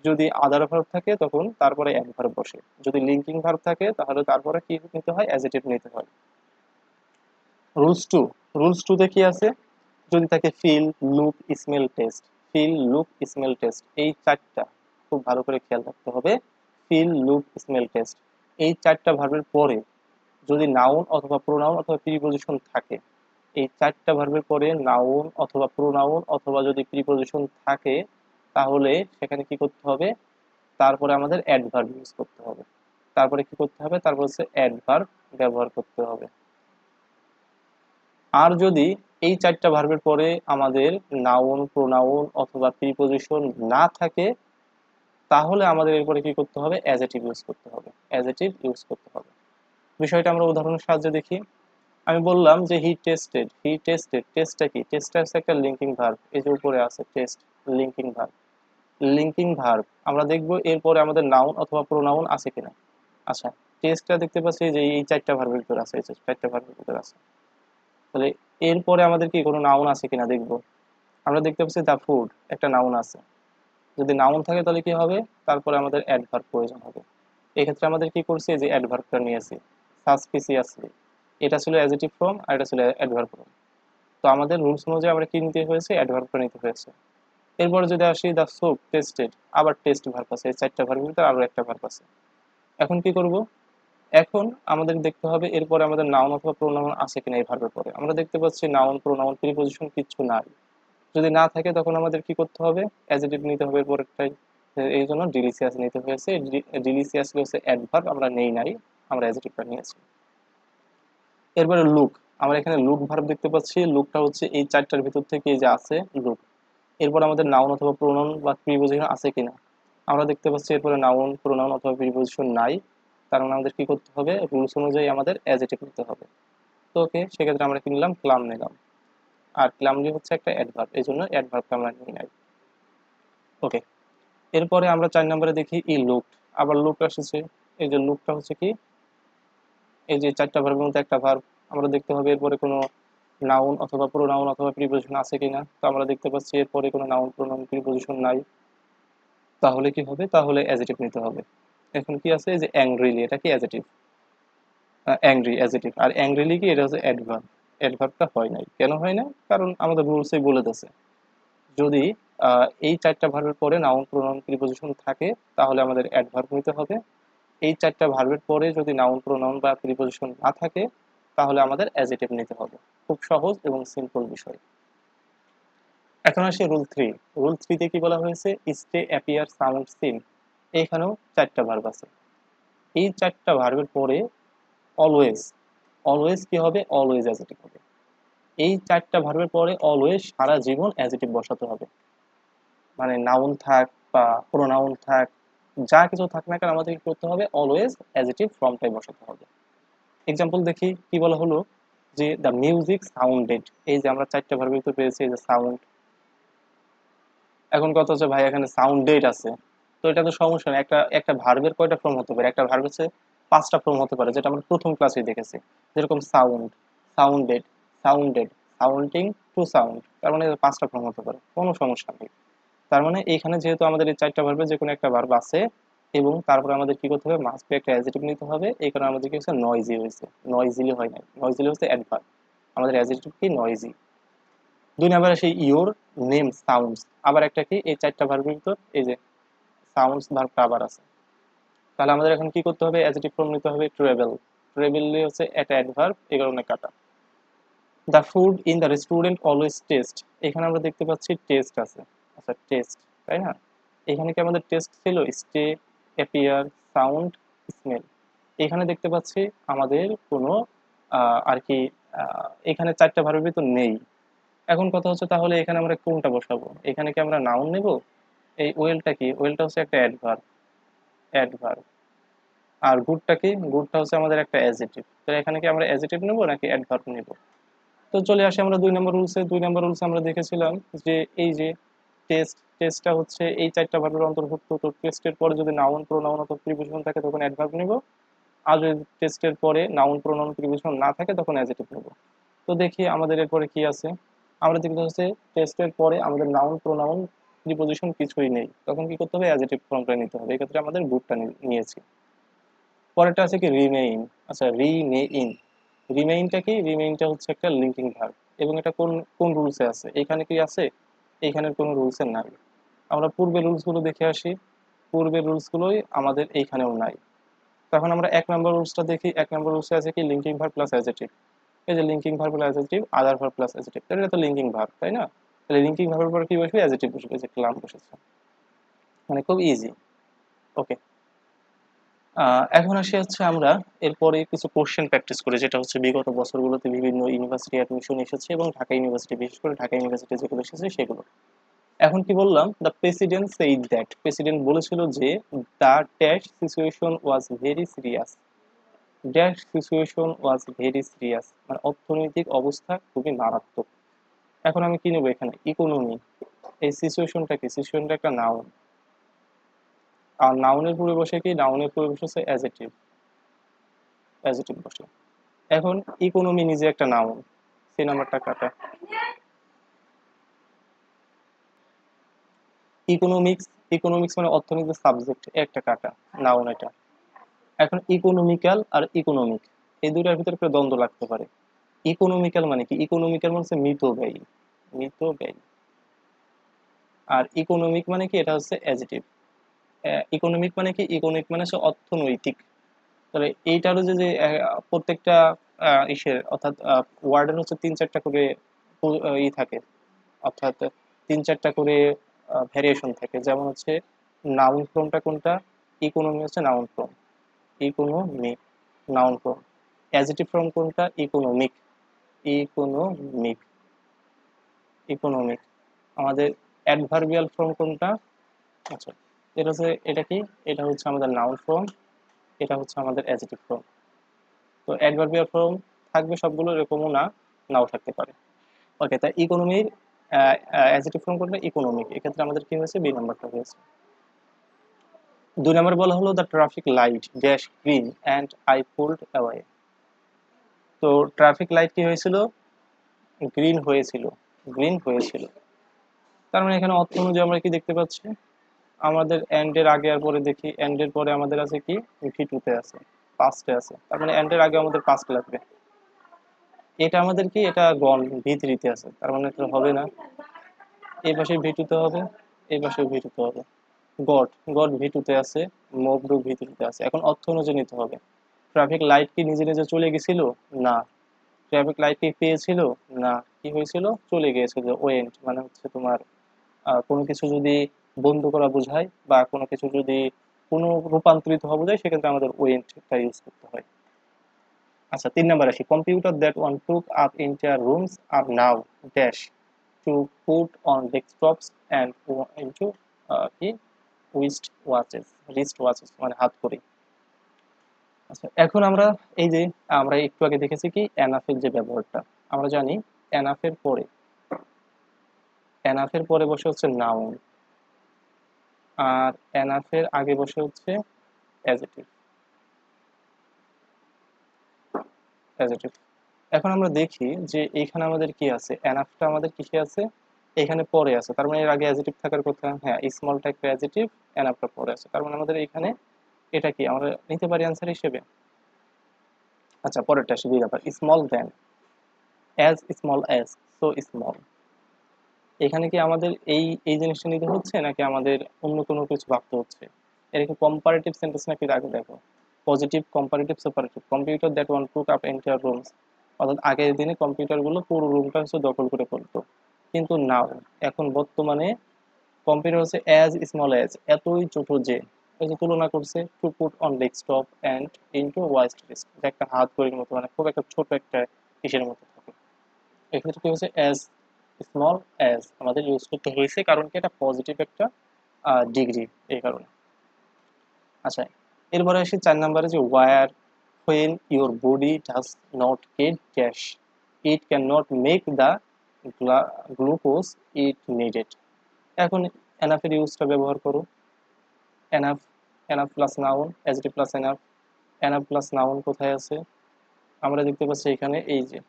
A: যদি আদার ভার্ব থাকে তখন তারপরে অ্যাডভার্ব বসে, যদি লিঙ্কিং ভার্ব থাকে তাহলে তারপরে কি নিতে হয়, অ্যাডজেক্টিভ নিতে হয়। রুলস টু, রুলস টুতে কি আছে, যদি থাকে feel, look, smell, taste, feel, look, smell, taste, এই চারটা খুব ভালো করে খেয়াল রাখতে হবে। ফিল, লুক, স্মেল, টেস্ট, এই চারটা ভার্বের পরে যদি নাউন অথবা প্রোনাউন অথবা প্রিপজিশন থাকে, এই চারটা ভার্বের পরে নাউন অথবা প্রোনাউন অথবা যদি প্রিপজিশন থাকে, তাহলে সেখানে কি করতে হবে, তারপরে আমাদের অ্যাডভার্ব ইউজ করতে হবে। তারপরে কি করতে হবে, তারপর হচ্ছে অ্যাডভার্ব ব্যবহার করতে হবে। আর যদি এই চারটা ভার্বের পরে আমাদের নাউন, প্রোনাউন অথবা প্রিপজিশন না থাকে, তাহলে আমাদের এরপরে কি করতে হবে, অ্যাজেটিভ ইউজ করতে হবে, অ্যাজেটিভ ইউজ করতে হবে। বিষয়টা আমরা উদাহরণের সাহায্যে দেখি। আমি বললাম যে হি টেস্টেড, হি টেস্টেড, টেস্টটা কি, টেস্টটা হচ্ছে একটা লিঙ্কিং ভার্ব, এই যে উপরে আছে test, linking verb. Linking verb আমরা দেখবো এরপরে আমাদের নাউন অথবা প্রোনাউন আছে কিনা। আচ্ছা, টেস্টটা দেখতে পাচ্ছি যে এই চারটা ভার্বের ভিতরে আছে, এই যে চারটা ভার্বের ভিতরে আছে, তাহলে এরপরে আমাদের কি কোনো নাউন আছে কিনা দেখবো। আমরা দেখতে পাচ্ছি দা ফুড, একটা নাউন আছে, যদি নাউন থাকে তাহলে কি হবে, তারপরে আমাদের অ্যাডভার্ব প্রয়োজন হবে। এক্ষেত্রে আমাদের কি করছি, যে অ্যাডভার্বটা নিয়েছি সাসপিসিয়াসলি, এটা ছিল অ্যাডজেক্টিভ ফর্ম আর এটা ছিল অ্যাডভার্ব ফর্ম, তো আমাদের রুলস অনুযায়ী আমরা কি নিতে হয়েছে, অ্যাডভার্বটা নিতে হয়েছে। এরপরে যদি আসি দা স্যুপ টেস্টেড, আবার টেস্ট ভার্ব আছে, এই চারটা ভার্বের ভিতরে আরো একটা ভার্ব আছে। এখন কি করব, এখন আমাদের দেখতে হবে এরপরে আমাদের নাউন অথবা প্রোনাউন আছে কিনা এই ভার্বের পরে। আমরা দেখতে পাচ্ছি নাউন প্রোনাউন প্রিপজিশন কিচ্ছু নাই। যদি না থাকে তখন আমাদের কি করতে হবে, অ্যাজেটিভ নিতে হবে পরেরটাই। এই জন্য ডিলিসিয়াস নিতে হয়েছে। ডিলিসিয়াস হচ্ছে অ্যাডভার্ব, আমরা নেই নাই, আমরা অ্যাজেটিভটা নিয়েছি। এরপরে লুক, আমরা এখানে লুক ভার্ব দেখতে পাচ্ছি। লুকটা হচ্ছে এই চারটার ভিতর থেকে এই যে আছে লুক। এরপর আমাদের নাউন অথবা প্রোনাউন বা প্রিপজিশন আছে কিনা, আমরা দেখতে পাচ্ছি এরপরে নাউন প্রোনাউন অথবা প্রিপজিশন নাই। তার মানে আমাদের কি করতে হবে, রুলস অনুযায়ী আমাদের অ্যাজেটিভ নিতে হবে। তো ওকে, সেক্ষেত্রে আমরা কি নিলাম, ক্লাম নিলাম। আর ক্লামলি হচ্ছে একটা অ্যাডভার্ব, এই জন্য অ্যাডভার্বটা আমরা নিয়ে নাই। ওকে, এরপরে আমরা 4 নম্বরে দেখি ই লুকড। আবার লুক এসেছে। এই যে লুকটা হচ্ছে কি, এই যে চারটা ভার্বের মধ্যে একটা ভার্ব। আমরা দেখতে হবে এরপরে কোনো নাউন অথবা প্রোনাউন অথবা প্রিপজিশন আছে কিনা। তো আমরা দেখতে পাচ্ছি এরপরে কোনো নাউন প্রোনাউন প্রিপজিশন নাই। তাহলে কি হবে, তাহলে অ্যাজেটিভ নিতে হবে। এখন কি আছে, এই যে অ্যাংরিলি, এটা কি অ্যাজেটিভ, অ্যাংরি অ্যাজেটিভ। আর অ্যাংরিলি কি, এটা হচ্ছে অ্যাডভার্ব। অ্যাডভার্বটা হয় নাই, কেন হয় না, কারণ আমাদের রুলসেই বলে দিয়েছে যদি এই চারটা ভার্বের পরে নাউন প্রোনাউন প্রিপজিশন থাকে তাহলে আমাদের অ্যাডভার্ব নিতে হবে। এই চারটা ভার্বের পরে যদি নাউন প্রোনাউন বা প্রিপজিশন না থাকে তাহলে আমাদের অ্যাজেটিভ নিতে হবে। খুব সহজ এবং সিম্পল বিষয়। এখন আসি রুল 3। রুল 3 তে কি বলা হয়েছে, স্টে, অ্যাপিয়ার, সাউন্ড, সিম। এইখানেও চারটা ভার্ব আছে। এই চারটা ভার্বের পরে অলওয়েজ, অলওয়েজ কি হবে, অলওয়েজ অ্যাজেটিভ হবে। এই চারটা ভার্বের পরে অলওয়েজ সারা জীবন অ্যাজেটিভ বসাতে হবে। মানে নাউন থাক বা প্রোনাউন থাক, যা কিছু থাক না কেন আমাদের কি করতে হবে, অলওয়েজ অ্যাজেটিভ ফর্মটাই বসাতে হবে। এক্সাম্পল দেখি কি বলা হলো, যে দ্য মিউজিক সাউন্ডেড। এই যে আমরা চারটা ভার্ব তো পেয়েছি, এই যে সাউন্ড। এখন কথা হচ্ছে ভাই এখানে সাউন্ডেড আছে, তো এটা তো সমস্যা নেই। একটা একটা ভার্বের কয়টা ফর্ম হতে পারে, একটা ভার্ব হচ্ছে 5টা ফর্ম হতে পারে, যেটা আমরা প্রথম ক্লাসে দেখেছি। যেরকম sound, sounded, sounded, sounding, to sound. তার মানে 5টা ফর্ম হতে পারে, কোনো সমস্যা নেই। তার মানে এইখানে যেহেতু আমাদের এই চারটা ভার্বের যে কোনো একটা ভার্ব আছে এবং তারপরে আমাদের কি করতে হবে, মাস্ট বি একটা অ্যাডজেক্টিভ নিতে হবে। এই কারণে আমাদের কি হচ্ছে, নয়েজি হয়েছে। নয়েজিলি হয় না, নয়েজিলি হচ্ছে অ্যাডভার্ব, আমাদের অ্যাডজেক্টিভ কি, নয়েজি। 2 নাম্বার আসে ইওর নেম সাউন্ডস। আবার একটা কি, এই চারটা ভার্বের ভিতর এই যে সাউন্ডস ভার্বটা আবার আছে। তাহলে আমাদের এখন কি করতে হবে, অ্যাডজেক্টিভ ফর্ম নিতে হবে ট্রেভেল। ট্রেভেল হচ্ছে একটা অ্যাডভার্ব, এই কারণে কাটা। The food in the restaurant always test. এখানে আমরা দেখতে পাচ্ছি টেস্ট আছে। আচ্ছা টেস্ট, তাই না? এখানে কি আমাদের টেস্ট ছিল, স্টে, অ্যাপিয়ার, সাউন্ড, স্মেল। এখানে দেখতে পাচ্ছি আমাদের কোনো আর কি এখানে চারটা ভার্বের ভিতর নেই। এখন কথা হচ্ছে তাহলে এখানে আমরা কোনটা বসাবো, এখানে কি আমরা নাউন নেব? এই ওয়েলটা কি, ওয়েলটা হচ্ছে একটা অ্যাডভার্ব, অ্যাডভার্ব। আর গুডটা কি, গুডটা হচ্ছে আমাদের একটা অ্যাডজেক্টিভ। তো এখানে কি আমরা অ্যাডজেক্টিভ নেব নাকি অ্যাডভার্ব নেব? তো চলে আসি আমরা 2 নম্বর রুলসে। 2 নম্বর রুলসে আমরা দেখেছিলাম যে এই যে টেস্ট, টেস্টটা হচ্ছে এই চারটা ভার্বের অন্তর্ভুক্ত। তো টেস্টের পরে যদি নাউন প্রোনাউন অথবা প্রিপজিশন থাকে তখন অ্যাডভার্ব নেব। আর যদি টেস্টের পরে নাউন প্রোনাউন প্রিপজিশন না থাকে তখন অ্যাডজেক্টিভ নেব। তো দেখি আমাদের এরপরে কি আছে। আমরা দেখতে হচ্ছে টেস্টের পরে আমাদের নাউন প্রোনাউন প্রিপজিশন কিছুই নেই, তখন কি করতে হবে, অ্যাডজেক্টিভ ফর্মটা নিতে হবে। এক্ষেত্রে আমাদের গুডটা নিয়েছি। পরেরটা আছে কি রিমেইন। আচ্ছা রিমেইন, রিমেইনটা কি, রিমেইনটা হচ্ছে একটা লিঙ্কিং ভার্ব এবং এটা কোন কোন রুলসে আছে, এখানে কি আছে, এইখানের কোনো রুলসে নাই। আমরা পূর্বের রুলসগুলো দেখে আসি, পূর্বের রুলসগুলোই আমাদের এইখানেও নাই। তখন আমরা 1 নম্বর রুলসটা দেখি। 1 নম্বর রুলসে আছে কি, লিঙ্কিং ভার্ব প্লাস অ্যাডজেক্টিভ। এই যে লিঙ্কিং ভার্ব প্লাস অ্যাডজেক্টিভ, আদার ভার্ব প্লাস অ্যাডজেক্টিভ, এটা তো লিঙ্কিং ভার্ব, তাই না? তাহলে লিঙ্কিং ভার্বের পর কি বসবে, অ্যাডজেক্টিভ বসবে, এই যে ক্লাম বসেছে। মানে খুব ইজি। ওকে, এখন আসি হচ্ছে আমরা এরপরে কিছু কোশ্চেন প্র্যাকটিস করি, যেটা হচ্ছে বিগত বছরগুলোতে বিভিন্ন ইউনিভার্সিটি অ্যাডমিশন এসেছে এবং ঢাকা ইউনিভার্সিটি, বিশেষ করে ঢাকা ইউনিভার্সিটি যেগুলো এসেছে সেগুলো। এখন কি বললাম, the president said that. President বলেছিল যে the dash situation was very serious. Dash situation was very serious মানে অর্থনৈতিক অবস্থা খুবই মারাত্মক। এখন আমি কি নেবো এখানে, ইকোনমি। এই সিচুয়েশনটা কি, সিচুয়েশনটা একটা নাউন। আর নাউনের পূর্বে বসে কি, নাউনের পূর্বে বসেছে অ্যাজেটিভ, অ্যাজেটিভ বসে। এখন ইকোনমি নিজে একটা নাউন, সেই নাম্বারটা কাটা। ইকোনমিক্স, ইকোনমিক্স মানে অর্থনীতির সাবজেক্ট, একটা কাটা, নাউন এটা। এখন ইকোনমিক্যাল আর ইকোনমিক, এই দুটার ভিতরে একটা দ্বন্দ্ব লাগতে পারে। ইকোনমিক্যাল মানে কি, ইকোনমিক্যাল মানে হচ্ছে মৃত ব্যয়, মৃত ব্যয়। আর ইকোনমিক মানে কি, এটা হচ্ছে অ্যাডজেক্টিভ। ইকোনমিক মানে কি, ইকোনমিক মানে হচ্ছে অর্থনৈতিক, তাহলে এইটারও যে যে প্রত্যেকটা ইসের অর্থাৎ ওয়ার্ডের হচ্ছে 3-4টা করে ই থাকে, অর্থাৎ 3-4টা করে ভ্যারিয়েশন থাকে। যেমন হচ্ছে নাউন ফর্মটা কোনটা, ইকোনমি হচ্ছে noun form, economic noun form. Adjective form কোনটা, ইকোনমিক, ইকোনমিক, ইকোনমিক। আমাদের অ্যাডভার্বিয়াল ফর্ম কোনটা, আচ্ছা এটা হচ্ছে, এটা কি, এটা হচ্ছে আমাদের নাউন ফর্ম, এটা হচ্ছে আমাদের অ্যাডজেক্টিভ ফর্ম। তো অ্যাডভার্বিয়াল ফর্ম থাকবে সবগুলো, এরকমও না, নাও থাকতে পারে। ওকে, তাই ইকোনমির অ্যাডজেক্টিভ ফর্ম কোনটা, ইকোনমিক। এক্ষেত্রে আমাদের কি হয়েছে, বি নাম্বারটা হয়েছে। 2 নম্বর বলা হলো the traffic light dash green and I pulled away. তো ট্রাফিক লাইট কি হয়েছিল, গ্রিন হয়েছিল, গ্রিন হয়েছিল। তার মানে এখানে অর্থ অনুযায়ী আমরা কি দেখতে পাচ্ছি, আমাদের এন্ড এর আগে আর পরে দেখি, এন্ড এর পরে আমাদের আছে কি, ভি টুতে আছে, পাস্টে আছে, তার মানে এন্ড এর আগে আমাদের পাস্ট লাগবে। এটা আমাদের কি, এটা গন, ভি থ্রিতে আছে, তার মানে এটা হবে না। এই পাশে ভি টুতে হবে, এই পাশে ভি টুতে হবে। গড, গড ভি টুতে আছে, মুভড ভি থ্রিতে আছে। এখন অর্থ অনুযায়ী নিতে হবে। ট্রাফিক লাইট কি নিজে নিজে চলে গেছিল, না। ট্রাফিক লাইট কি পেয়েছিল, না। কি হয়েছিল, চলে গিয়েছিল। ওয়েন্ট মানে হচ্ছে তোমার কোনো কিছু যদি বন্ধ করা বোঝায় বা কোনো কিছু যদি কোনো রূপান্তরিত হওয়া বোঝায়, সেক্ষেত্রে আমাদের ওয়েন্টটা ইউজ করতে হয়। আচ্ছা, 3 নম্বর আসি। Computer that one took up entire rooms are now dash to put on desktops and into কি রিস্ট ওয়াচেস মানে হাত করি। আচ্ছা, এখন আমরা এই যে আমরা একটু আগে দেখেছি কি এনাফের যে ব্যবহারটা, আমরা জানি এনাফের পরে, এনাফের পরে বসে হচ্ছে নাউন, আর এনাফের আগে বসে হচ্ছে অ্যাডজেক্টিভ, অ্যাডজেক্টিভ। এখন আমরা দেখি যে এইখানে আমাদের কি আছে, এনাফটা আমাদের কিসে আছে, এখানে পরে আছে, তার মানে এর আগে অ্যাডজেক্টিভ থাকার কথা। হ্যাঁ, স্মলটা একটা অ্যাডজেক্টিভ, এনাফটা পরে আছে, তার মানে আমাদের এখানে এটা কি আমরা নিতে পারি অ্যান্সার হিসেবে। আচ্ছা, পরেরটা আসি, দুই ব্যাপার, small than, as small as, so small. এখানে কি আমাদের এই এই জিনিসটা নিতে হচ্ছে, নাকি আমাদের অন্য কোনো কিছু ভাবতে হচ্ছে? এটা কি কম্পারেটিভ সেন্টেন্স নাকি, আগে দেখো, positive, comparative, superlative. Computer that one took up entire rooms, অর্থাৎ আগের দিনে কম্পিউটারগুলো পুরো রুমটা হচ্ছে দখল করে ফেলতো। কিন্তু নাও, এখন বর্তমানে কম্পিউটার হচ্ছে অ্যাজ স্মল অ্যাজ, এতই ছোট যে, এই যে তুলনা করছে, to put on desktop and into waist risk, একটা হাত ঘড়ির মতো, মানে খুব একটা ছোট একটা ইসের মতো থাকে। এক্ষেত্রে কি হচ্ছে, অ্যাজ স্মল অ্যাজ আমাদের ইউজ করতে হয়েছে, কারণ কি এটা পজিটিভ একটা ডিগ্রি, এই কারণে। আচ্ছা, এরপরে আসি 4 নম্বরে, যে war when your body does not get gas it cannot make the glucose it needed। এখন এনাফ এর ইউজটা ব্যবহার করো। Enough, enough plus noun, adjective plus enough. Enough plus noun কোথায় আছে, আমরা দেখতে পাচ্ছি এখানে, এই যে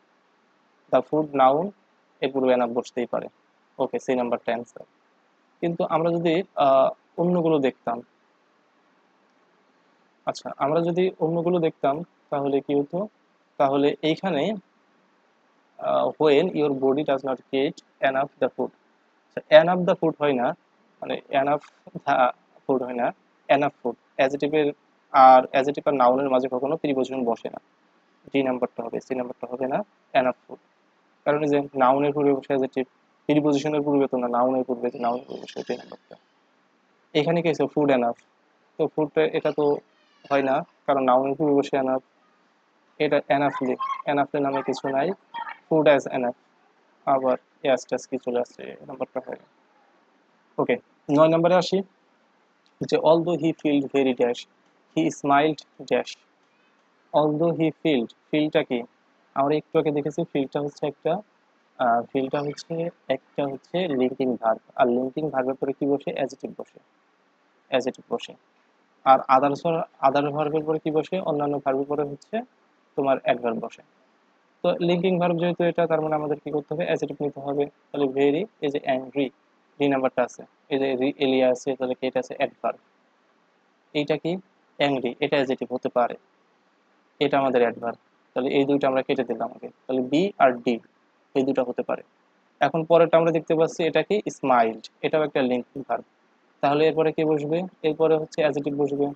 A: দ্য ফুড নাউন, এর পূর্বে এনাফ বসতেই পারে। ওকে, সি নাম্বারটা অ্যান্সার। কিন্তু আমরা যদি অন্যগুলো দেখতাম, আচ্ছা আমরা যদি অন্যগুলো দেখতাম, তাহলে কি হতো, তাহলে এইখানে when your body does not get enough the food, enough the food হয় না, মানে enough the food হয় না, enough food অ্যাডজেক্টিভের আর অ্যাডজেক্টিভ আর নাউনের মাঝে কখনো প্রিপজিশন বসে না। ডি নাম্বারটা হবে, সি নাম্বারটা হবে না, enough food। কারণ এই যে নাউনের পূর্বে বসে অ্যাডজেক্টিভ, প্রিপজিশনের পূর্বে তো না, নাউনের পূর্বে, যে নাউনের পূর্বে বসে, ডি নাম্বারটা। এখানে কি আছে, ফুড এনাফ, তো ফুডটা এটা তো হয় না, কারণ নাউনের পূর্বে বসে এনাফ, এটা এনাফলি, এনাফলি নামে কিছু নাই, ফুড অ্যাজ এনাফ, আবার ইয়াস কি চলে আসছে, নাম্বারটা হয়। ওকে, 9 নম্বরে আসি, যে although he field very dash he স্মাইলড dash. Although he field, ফিল্ডটা কি, আমরা একটু আগে দেখেছি, ফিল্ডটা হচ্ছে একটা ফিল্ডটা হচ্ছে একটা হচ্ছে লিঙ্কিং ভার্ব, আর লিঙ্কিং ভার্বের পরে কি বসে, অ্যাডজেক্টিভ বসে, অ্যাডজেক্টিভ বসে। আর আদার ভার্বের পরে কি বসে, অন্যান্য ভার্বের পরে হচ্ছে তোমার অ্যাডভার্ব বসে। তো লিঙ্কিং ভার্ব যেহেতু এটা, তার মানে আমাদের কি করতে হবে, অ্যাডজেক্টিভ নিতে হবে। তাহলে ভেরি, এই যে অ্যাংরি, ডি নাম্বারটা আছে, এই যে এলিয়া আছে, তাহলে কি এটা আছে অ্যাডভার্ব। এইটা কি, অ্যাংরি, এটা অ্যাডজেক্টিভ হতে পারে, এটা আমাদের অ্যাডভার্ব। তাহলে এই দুইটা আমরা কেটে দিলাম আগে, তাহলে বি আর ডি, এই দুটো হতে পারে। এখন পরেরটা আমরা দেখতে পাচ্ছি, এটা কি স্মাইলড, এটাও একটা লিঙ্কিং ভার্ব। তাহলে এরপরে কি বসবে, এরপরে হচ্ছে অ্যাডজেক্টিভ বসবে।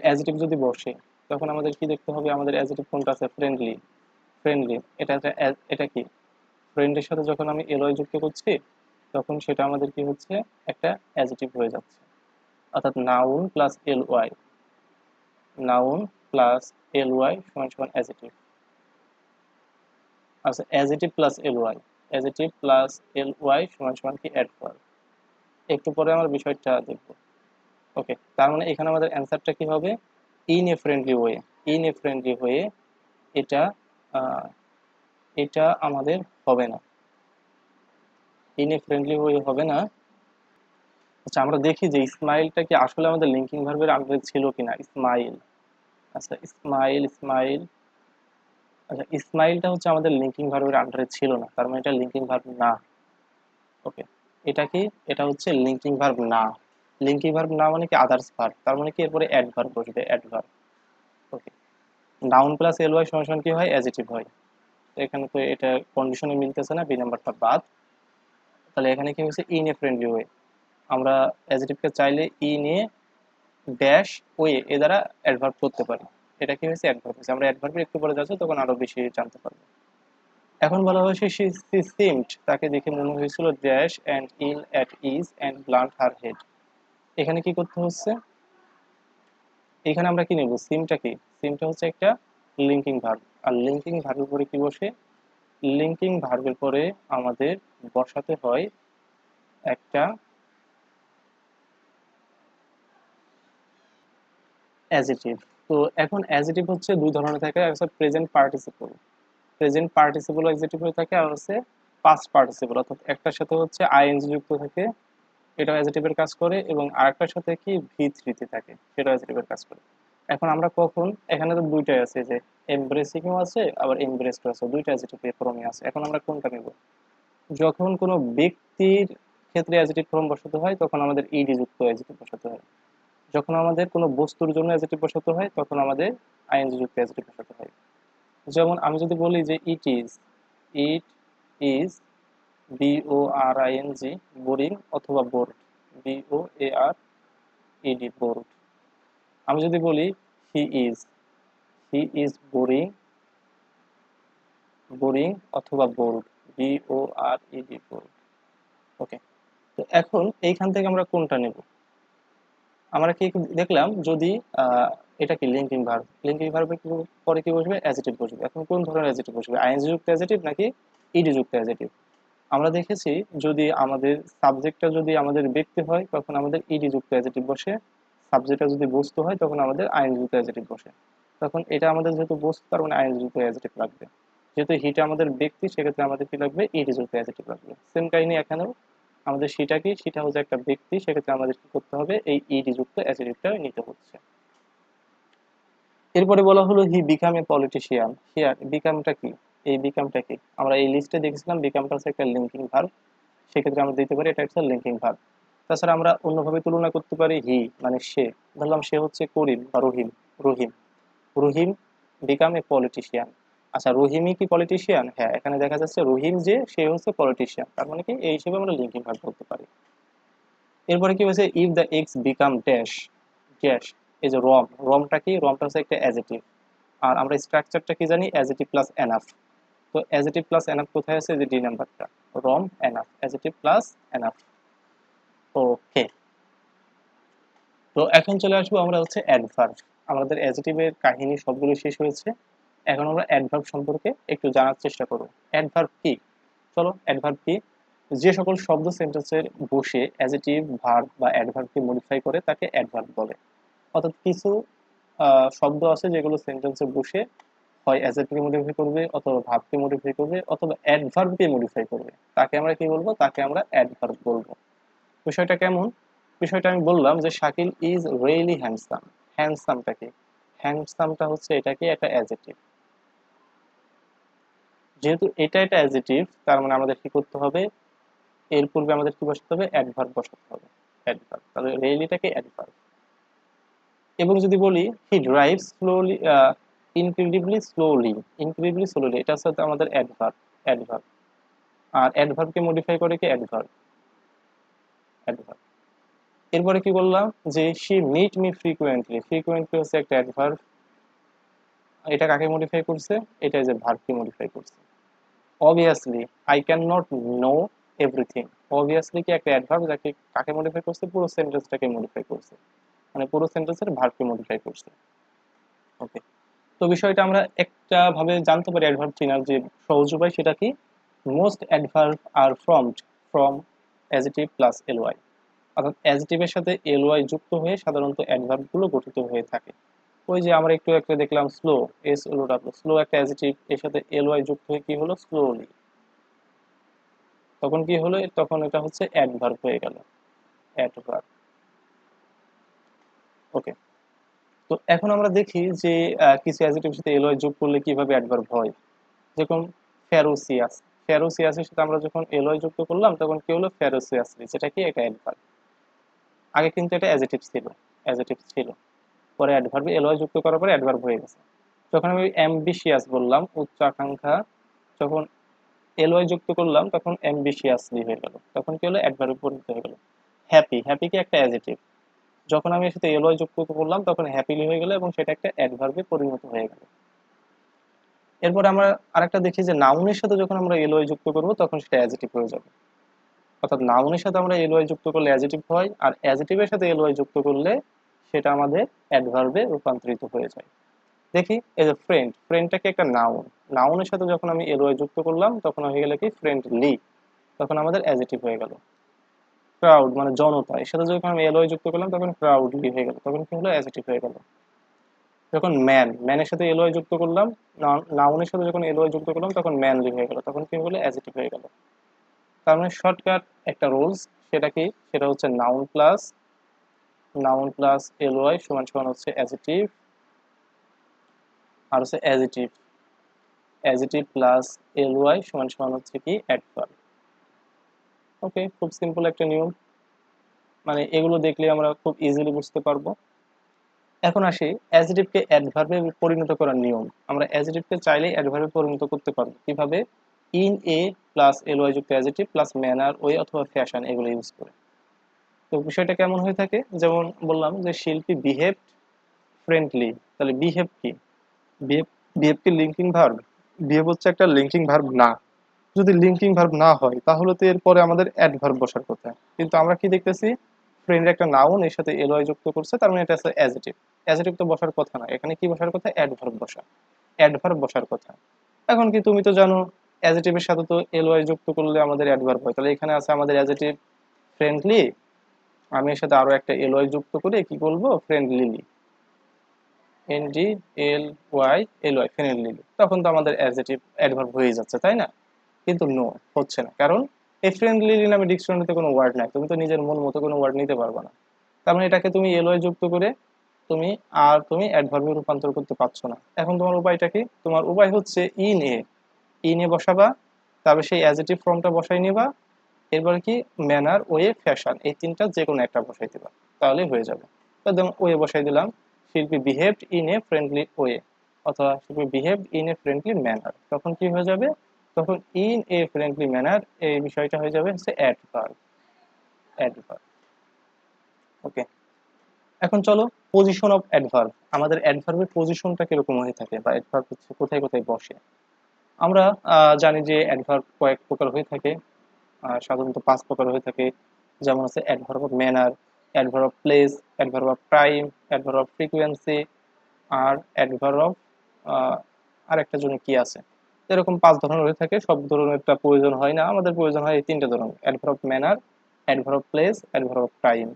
A: অ্যাজেটিভ যদি বসে তখন আমাদের কি দেখতে হবে, আমাদের অ্যাজেটিভ কোনটা আছে, ফ্রেন্ডলি। ফ্রেন্ডলি এটা কি, ফ্রেন্ডের সাথে যখন আমি এলওয়াই যুক্ত করছি তখন সেটা আমাদের কি হচ্ছে, একটা অ্যাজেটিভ হয়ে যাচ্ছে। অর্থাৎ noun plus LY, noun plus LY সমান সমান অ্যাজেটিভ। আচ্ছা, adjective plus LY, adjective plus LY সমান সমান কি, অ্যাডভার্ব। একটু পরে আমরা বিষয়টা দেখব। ওকে, তার মানে এখানে আমাদের অ্যান্সারটা কি হবে, in a friendly way. In a friendly way, এটা আহ, এটা আমাদের হবে না, ইন এ ফ্রেন্ডলি ওয়ে হবে না। আচ্ছা, আমরা দেখি যে ইসমাইলটা কি আসলে আমাদের লিঙ্কিং ভার্বের আন্ডারে ছিল কিনা, ইসমাইল। আচ্ছা, ইসমাইল, ইসমাইল, আচ্ছা ইসমাইলটা হচ্ছে আমাদের লিঙ্কিং ভার্বের আন্ডারে ছিল না, তার মানে এটা লিঙ্কিং ভার্ব না। ওকে, এটা কি, এটা হচ্ছে লিঙ্কিং ভার্ব না। লিঙ্কিং ভার্ব না মানে কি, আদার্স ভার্ব, তার মানে কি এরপরে অ্যাডভার্ব বসবে, অ্যাডভার্ব। ওকে, নাউন প্লাস এলওয়াই সমান সমান কি হয়, অ্যাজেটিভ হয়। তো এখানে তো এটা কন্ডিশনে মিলতেছে না, বি নাম্বারটা বাদ। তাহলে এখানে কি হচ্ছে, ইন এ ফ্রেন্ডলি ওয়ে, আমরা অ্যাজেটিভকে চাইলে ইন এ ড্যাশ ওয়ে এ দ্বারা অ্যাডভার্ব করতে পারি। এটা কি হয়েছে, অ্যাডভার্ব হয়েছে। আমরা অ্যাডভার্বের একটু পরে যাচ্ছি, তখন আরো বেশি জানতে পারবো। এখন বলা হয়েছে she seemed, তাকে দেখে মনে হয়েছিল dash and ill at ease and blunt her head. এখানে কি করতে হচ্ছে, এখানে আমরা কি নেব, সিমটা কি, সিমটা হচ্ছে একটা লিঙ্কিং ভার্ব। আর লিঙ্কিং ভার্বের পরে কি বসে, লিঙ্কিং ভার্বের পরে আমাদের বসাতে হয় একটা অ্যাজেটিভ। তো এখন অ্যাজেটিভ হচ্ছে দুই ধরনের থাকে, একটা present participle, present participle adjective হয়ে থাকে, আর হচ্ছে পাস্ট পার্টিসিপল, অর্থাৎ একটার সাথে হচ্ছে আইএনজি যুক্ত থাকে, এটা অ্যাডজেক্টিভের কাজ করে, এবং আরেকটার সাথে কি ভি থ্রিতে থাকে, সেটা অ্যাডজেক্টিভের কাজ করে। এখন আমরা কখন, এখানে তো দুইটাই আছে, যে এমব্রেসিংও আছে আবার এমব্রেসড আছে, দুইটা অ্যাডজেক্টিভ ফর্মে আছে। এখন আমরা কোনটা নেব, যখন কোনো ব্যক্তির ক্ষেত্রে অ্যাডজেক্টিভ ফর্ম বসাতে হয় তখন আমাদের ইডি যুক্ত অ্যাডজেক্টিভ বসাতে হয়, যখন আমাদের কোনো বস্তুর জন্য অ্যাডজেক্টিভ বসাতে হয় তখন আমাদের আইএনজি যুক্ত অ্যাডজেক্টিভ বসাতে হয়। যেমন আমি যদি বলি যে it is B O R I N G boring, অথবা bored, B O A R E D, bored. আমি যদি বলি he is, he is boring, boring অথবা bored, B O R E D, bored. Okay, তো এখন এইখান থেকে আমরা কোনটা নেব, আমরা কি দেখলাম, যদি এটা কি লিঙ্কিং ভার্ব, লিঙ্কিং ভার্বের পরে কি বসবে, অ্যাডজেক্টিভ বসবে। এখন কোন ধরনের অ্যাডজেক্টিভ বসবে, আইএনজি যুক্ত অ্যাডজেক্টিভ নাকি ইডি যুক্ত অ্যাডজেক্টিভ। আমরা দেখেছি যদি আমাদের সাবজেক্টটা যদি আমাদের ব্যক্তি হয় তখন আমাদের ইডি যুক্ত অ্যাডজেক্টিভ বসে, সাবজেক্টটা যদি বস্তু হয় তখন আমাদের আইএনজি যুক্ত অ্যাডজেক্টিভ বসে। তখন এটা আমাদের যেহেতু বস্তু, তার মানে আইএনজি যুক্ত অ্যাডজেক্টিভ লাগবে। যেহেতু হিটা আমাদের ব্যক্তি, সেক্ষেত্রে আমাদের কি লাগবে, ইডি যুক্ত অ্যাডজেক্টিভ লাগবে। সেম কাহিনী এখানেও, আমাদের সেটা কি, সেটা হচ্ছে একটা ব্যক্তি, সেক্ষেত্রে আমাদের কি করতে হবে, এই ইডি যুক্ত অ্যাডজেক্টিভটা নিতে হচ্ছে। এরপরে বলা হলো হি বিকাম এ পলিটিশিয়ান, হিয়ার বিকামটা কি, এই বিকামটা কি, আমরা এই লিস্টে দেখছিলাম বিকামটা হচ্ছে একটা লিঙ্কিং ভার্ব, সেক্ষেত্রে আমরা দিতে পারি এটা একটা লিঙ্কিং ভার্ব। তাছাড়া আমরা অন্যভাবে তুলনা করতে পারি, হি মানে সে, ধরলাম সে হচ্ছে করিম বা রহিম, রহিম, রহিম বিকাম এ পলিটিশিয়ান। আচ্ছা, রহিমই কি পলিটিশিয়ান, হ্যাঁ এখানে দেখা যাচ্ছে রহিম যে সে হচ্ছে পলিটিশিয়ান, তার মানে কি এই হিসেবে আমরা লিঙ্কিং ভার্ব বলতে পারি। এরপরে কি হয়েছে, if the x become dash, dash, এই যে রম, রমটা কি, রমটা হচ্ছে একটা অ্যাজেটিভ। আর আমরা স্ট্রাকচারটা কি জানি, অ্যাজেটিভ প্লাস এনাফ। তো অ্যাজেটিভ প্লাস এনাফ কোথায় আছে, যে ডি নাম্বারটা, রম এনাফ, অ্যাজেটিভ প্লাস এনাফ। ওকে, তো এখন চলে আসবো আমরা হচ্ছে অ্যাডভার্ব। আমাদের অ্যাজেটিভের কাহিনী সবগুলো শেষ হয়েছে, এখন আমরা অ্যাডভার্ব সম্পর্কে একটু জানার চেষ্টা করব। অ্যাডভার্ব কি, চলো অ্যাডভার্ব কি, যে সকল শব্দ সেন্টেন্সের বসে অ্যাজেটিভ ভার্ব বা অ্যাডভার্বকে মডিফাই করে তাকে অ্যাডভার্ব বলে। অর্থাৎ কিছু শব্দ আছে যেগুলো সেন্টেন্সে বসে হয় অ্যাজেক্টিভকে মডিফাই করবে, অথবা ভার্বকে মডিফাই করবে, অথবা অ্যাডভার্বকে মডিফাই করবে, তাকে আমরা কি বলবো, তাকে আমরা অ্যাডভার্ব বলবো। বিষয়টা কেমন, বিষয়টা আমি বললাম যে শাকিল ইজ রিয়েলি হ্যান্ডসাম, হ্যান্ডসামটা কি, হ্যান্ডসামটা হচ্ছে এটা কি একটা অ্যাডজেক্টিভ। যেহেতু এটা একটা অ্যাডজেক্টিভ, তার মানে আমাদের কি করতে হবে, এর পূর্বে আমাদের কি বসাতে হবে, অ্যাডভার্ব বসাতে হবে, অ্যাডভার্ব। তাহলে রিয়েলিটাকে অ্যাডভার্ব। এবং যদি বলি he drives slowly, incredibly slowly, incredibly slowly, এটা হচ্ছে আমাদের অ্যাডভার্ব, অ্যাডভার্ব। আর অ্যাডভার্বকে মডিফাই করে কি, অ্যাডভার্ব, অ্যাডভার্ব। এরপরে কি বললাম যে she meet me frequently, frequently হচ্ছে একটা অ্যাডভার্ব, এটা কাকে মডিফাই করছে, এটা যে ভার্বকে মডিফাই করছে। Obviously I can not know everything, obviously কি একটা অ্যাডভার্ব যাকে কাকে মডিফাই করছে, পুরো সেন্টেন্সটাকে মডিফাই করছে, মানে পুরো সেন্টেন্সের ভার্বকে মডিফাই করছে। ওকে, তো বিষয়টা আমরা একটা ভাবে জানতে পারি অ্যাডভার্ব চেনার যে সহজ উপায়, সেটা কি, most adverb are formed from adjective plus LY, অর্থাৎ অ্যাজেটিভের সাথে এলওয়াই যুক্ত হয়ে সাধারণত অ্যাডভার্ব গুলো গঠিত হয়ে থাকে। ওই যে আমরা একটু একটা দেখলাম slow, S L O W, slow একটা অ্যাজেটিভ, এর সাথে এলওয়াই যুক্ত হয়ে কি হলো, স্লোলি, তখন কি হলো, তখন এটা হচ্ছে অ্যাডভার্ব হয়ে গেল, অ্যাডভার্ব। ওকে, তো এখন আমরা দেখি যে কিছু অ্যাজেটিভের সাথে এলওয়াই যোগ করলে কিভাবে অ্যাডভার্ব হয়। যেরকম ফেরোসিয়াস, ফেরোসিয়াসের সাথে আমরা যখন এলওয়াই যুক্ত করলাম তখন কি হলো, ফেরোসিয়াসলি, যেটা কি একটা অ্যাডভার্ব। আগে কিন্তু এটা অ্যাজেটিভ ছিল, অ্যাজেটিভ ছিল, পরে অ্যাডভার্বে এলওয়াই যুক্ত করার পরে অ্যাডভার্ব হয়ে গেছে। যখন আমি অ্যাম্বিশিয়াস বললাম, উচ্চ আকাঙ্ক্ষা, যখন এলওয়াই যুক্ত করলাম তখন অ্যাম্বিশিয়াসলি হয়ে গেল, তখন কি হলো, অ্যাডভার্বে পরিণত হয়ে গেল। হ্যাপি, হ্যাপি কি একটা অ্যাজেটিভ, যখন আমি এর সাথে এলওয়াই যুক্ত করলাম তখন হ্যাপিলি হয়ে গেল এবং সেটা একটা অ্যাডভার্বে পরিণত হয়ে গেল। এরপর আমরা আরেকটা দেখি যে নাউনের সাথে যখন আমরা এলওয়াই যুক্ত করব তখন সেটা অ্যাজেটিভ হয়ে যাবে, অর্থাৎ নাউনের সাথে আমরা এলওয়াই যুক্ত করলে অ্যাজেটিভ হয়, আর অ্যাজেটিভের সাথে এলওয়াই যুক্ত করলে সেটা আমাদের অ্যাডভার্বে রূপান্তরিত হয়ে যায়। দেখি এই যে ফ্রেন্ড, ফ্রেন্ডটাকে একটা নাউন, নাউনের সাথে যখন আমি এলওয়াই যুক্ত করলাম তখন হয়ে গেল কি, ফ্রেন্ডলি, তখন আমাদের অ্যাজেটিভ হয়ে গেল। ক্রাউড মানে জনতা, এর সাথে যখন আমি এলওয়াই যুক্ত করলাম তখন ক্রাউডলি হয়ে গেল, তখন কি হলো, অ্যাজেটিভ হয়ে গেল। যখন ম্যান, ম্যানের সাথে এলওয়াই যুক্ত করলাম, নাউনের সাথে যখন এলওয়াই যুক্ত করলাম তখন ম্যানলি হয়ে গেল, তখন কি হলো, অ্যাজেটিভ হয়ে গেল। তার মানে শর্টকাট একটা রুলস, সেটা কি, সেটা হচ্ছে নাউন প্লাস এলওয়াই সমান সমান হচ্ছে অ্যাজেটিভ, আর হচ্ছে অ্যাজেটিভ, অ্যাজেটিভ প্লাস এলওয়াই সমান সমান হচ্ছে কি, অ্যাডভার্ব। ওকে, খুব সিম্পল একটা নিয়ম, মানে এগুলো দেখলে আমরা খুব ইজিলি বুঝতে পারবো। এখন আসি অ্যাজেটিভকে অ্যাডভার্বে পরিণত করার নিয়ম। আমরা অ্যাজেটিভকে চাইলেই অ্যাডভার্বে পরিণত করতে পারবো কিভাবে, ইন এ প্লাস এলওয়াই যুক্ত অ্যাজেটিভ প্লাস ম্যানার, ওয়ে অথবা ফ্যাশন, এগুলো ইউজ করে। তো বিষয়টা কেমন হয়ে থাকে, যেমন বললাম যে শিল্পী বিহেভ ফ্রেন্ডলি, তাহলে বিহেভ কি, বিহেভ, বিহেভ কি লিঙ্কিং ভার্ব, বিহেভ হচ্ছে একটা লিঙ্কিং ভার্ব না, যদি লিঙ্কিং ভার্ব না হয় তাহলে তো এরপরে আমাদের অ্যাডভার্ব বসার কথা, কিন্তু আমরা কি দেখতেছি, ফ্রেন্ড একটা নাউন, এর সাথে এলওয়াই যুক্ত করছে, তার মানে এটা আছে অ্যাজেটিভ, অ্যাজেটিভ তো বসার কথা না, এখানে কি বসার কথা, অ্যাডভার্ব বসা, অ্যাডভার্ব বসার কথা। এখন কি তুমি তো জানো অ্যাজেটিভের সাথে তো এলওয়াই যুক্ত করলে আমাদের অ্যাডভার্ব হয়, তাহলে এখানে আছে আমাদের অ্যাজেটিভ ফ্রেন্ডলি, আমি এর সাথে আরো একটা এলওয়াই যুক্ত করে কি বলবো, ফ্রেন্ডলিলি, NDLY ফ্রেন্ডলি, তখন তো আমাদের অ্যাডজেটিভ অ্যাডভার্ব হয়ে যাচ্ছে, তাই না? কিন্তু নো, হচ্ছে না, কারণ এই ফ্রেন্ডলি নামে ডিকশনারিতে কোনো ওয়ার্ড নাই, তুমি তো নিজের মন মতো কোনো ওয়ার্ড নিতে পারবে না, তার মানে এটাকে তুমি এলওয়াই যুক্ত করে তুমি অ্যাডভার্বে রূপান্তর করতে পারছো না। এখন তোমার উপায়টা কি, তোমার উপায় হচ্ছে ইন এ বসাবা, তারপর সেই অ্যাডজেটিভ ফর্মটা বসাই নিবা, এরপর কি ম্যানার, ওয়ে, ফ্যাশন, এই তিনটা যে কোনো একটা বসাই দিবা, তাহলে হয়ে যাবে। একদম ওয়ে বসাই দিলাম, শিল্পী behaved in a friendly way, অথবা শিল্পী behaved in a friendly manner, তখন কি হয়ে যাবে, তখন ইন এ ফ্রেন্ডলি ম্যানার, এই বিষয়টা হয়ে যাবে হচ্ছে অ্যাডভার্ব, অ্যাডভার্ব। ওকে, এখন চলো পজিশন অফ অ্যাডভার্ব, আমাদের অ্যাডভার্বের পজিশনটা কিরকম হয়ে থাকে, বা অ্যাডভার্ব হচ্ছে কোথায় কোথায় বসে। আমরা জানি যে অ্যাডভার্ব কয়েক প্রকার হয়ে থাকে, সাধারণত ৫ প্রকার হয়ে থাকে, যেমন হচ্ছে adverb of manner, adverb of place, adverb of time, adverb of frequency, আর অ্যাডভার্ব অফ আরেকটা জন্য কি আছে, এরকম ৫ ধরনের হয়ে থাকে। সব ধরনেরটা প্রয়োজন হয় না, আমাদের প্রয়োজন হয় এই ৩টে ধরনের, adverb of manner, adverb of place, adverb of time.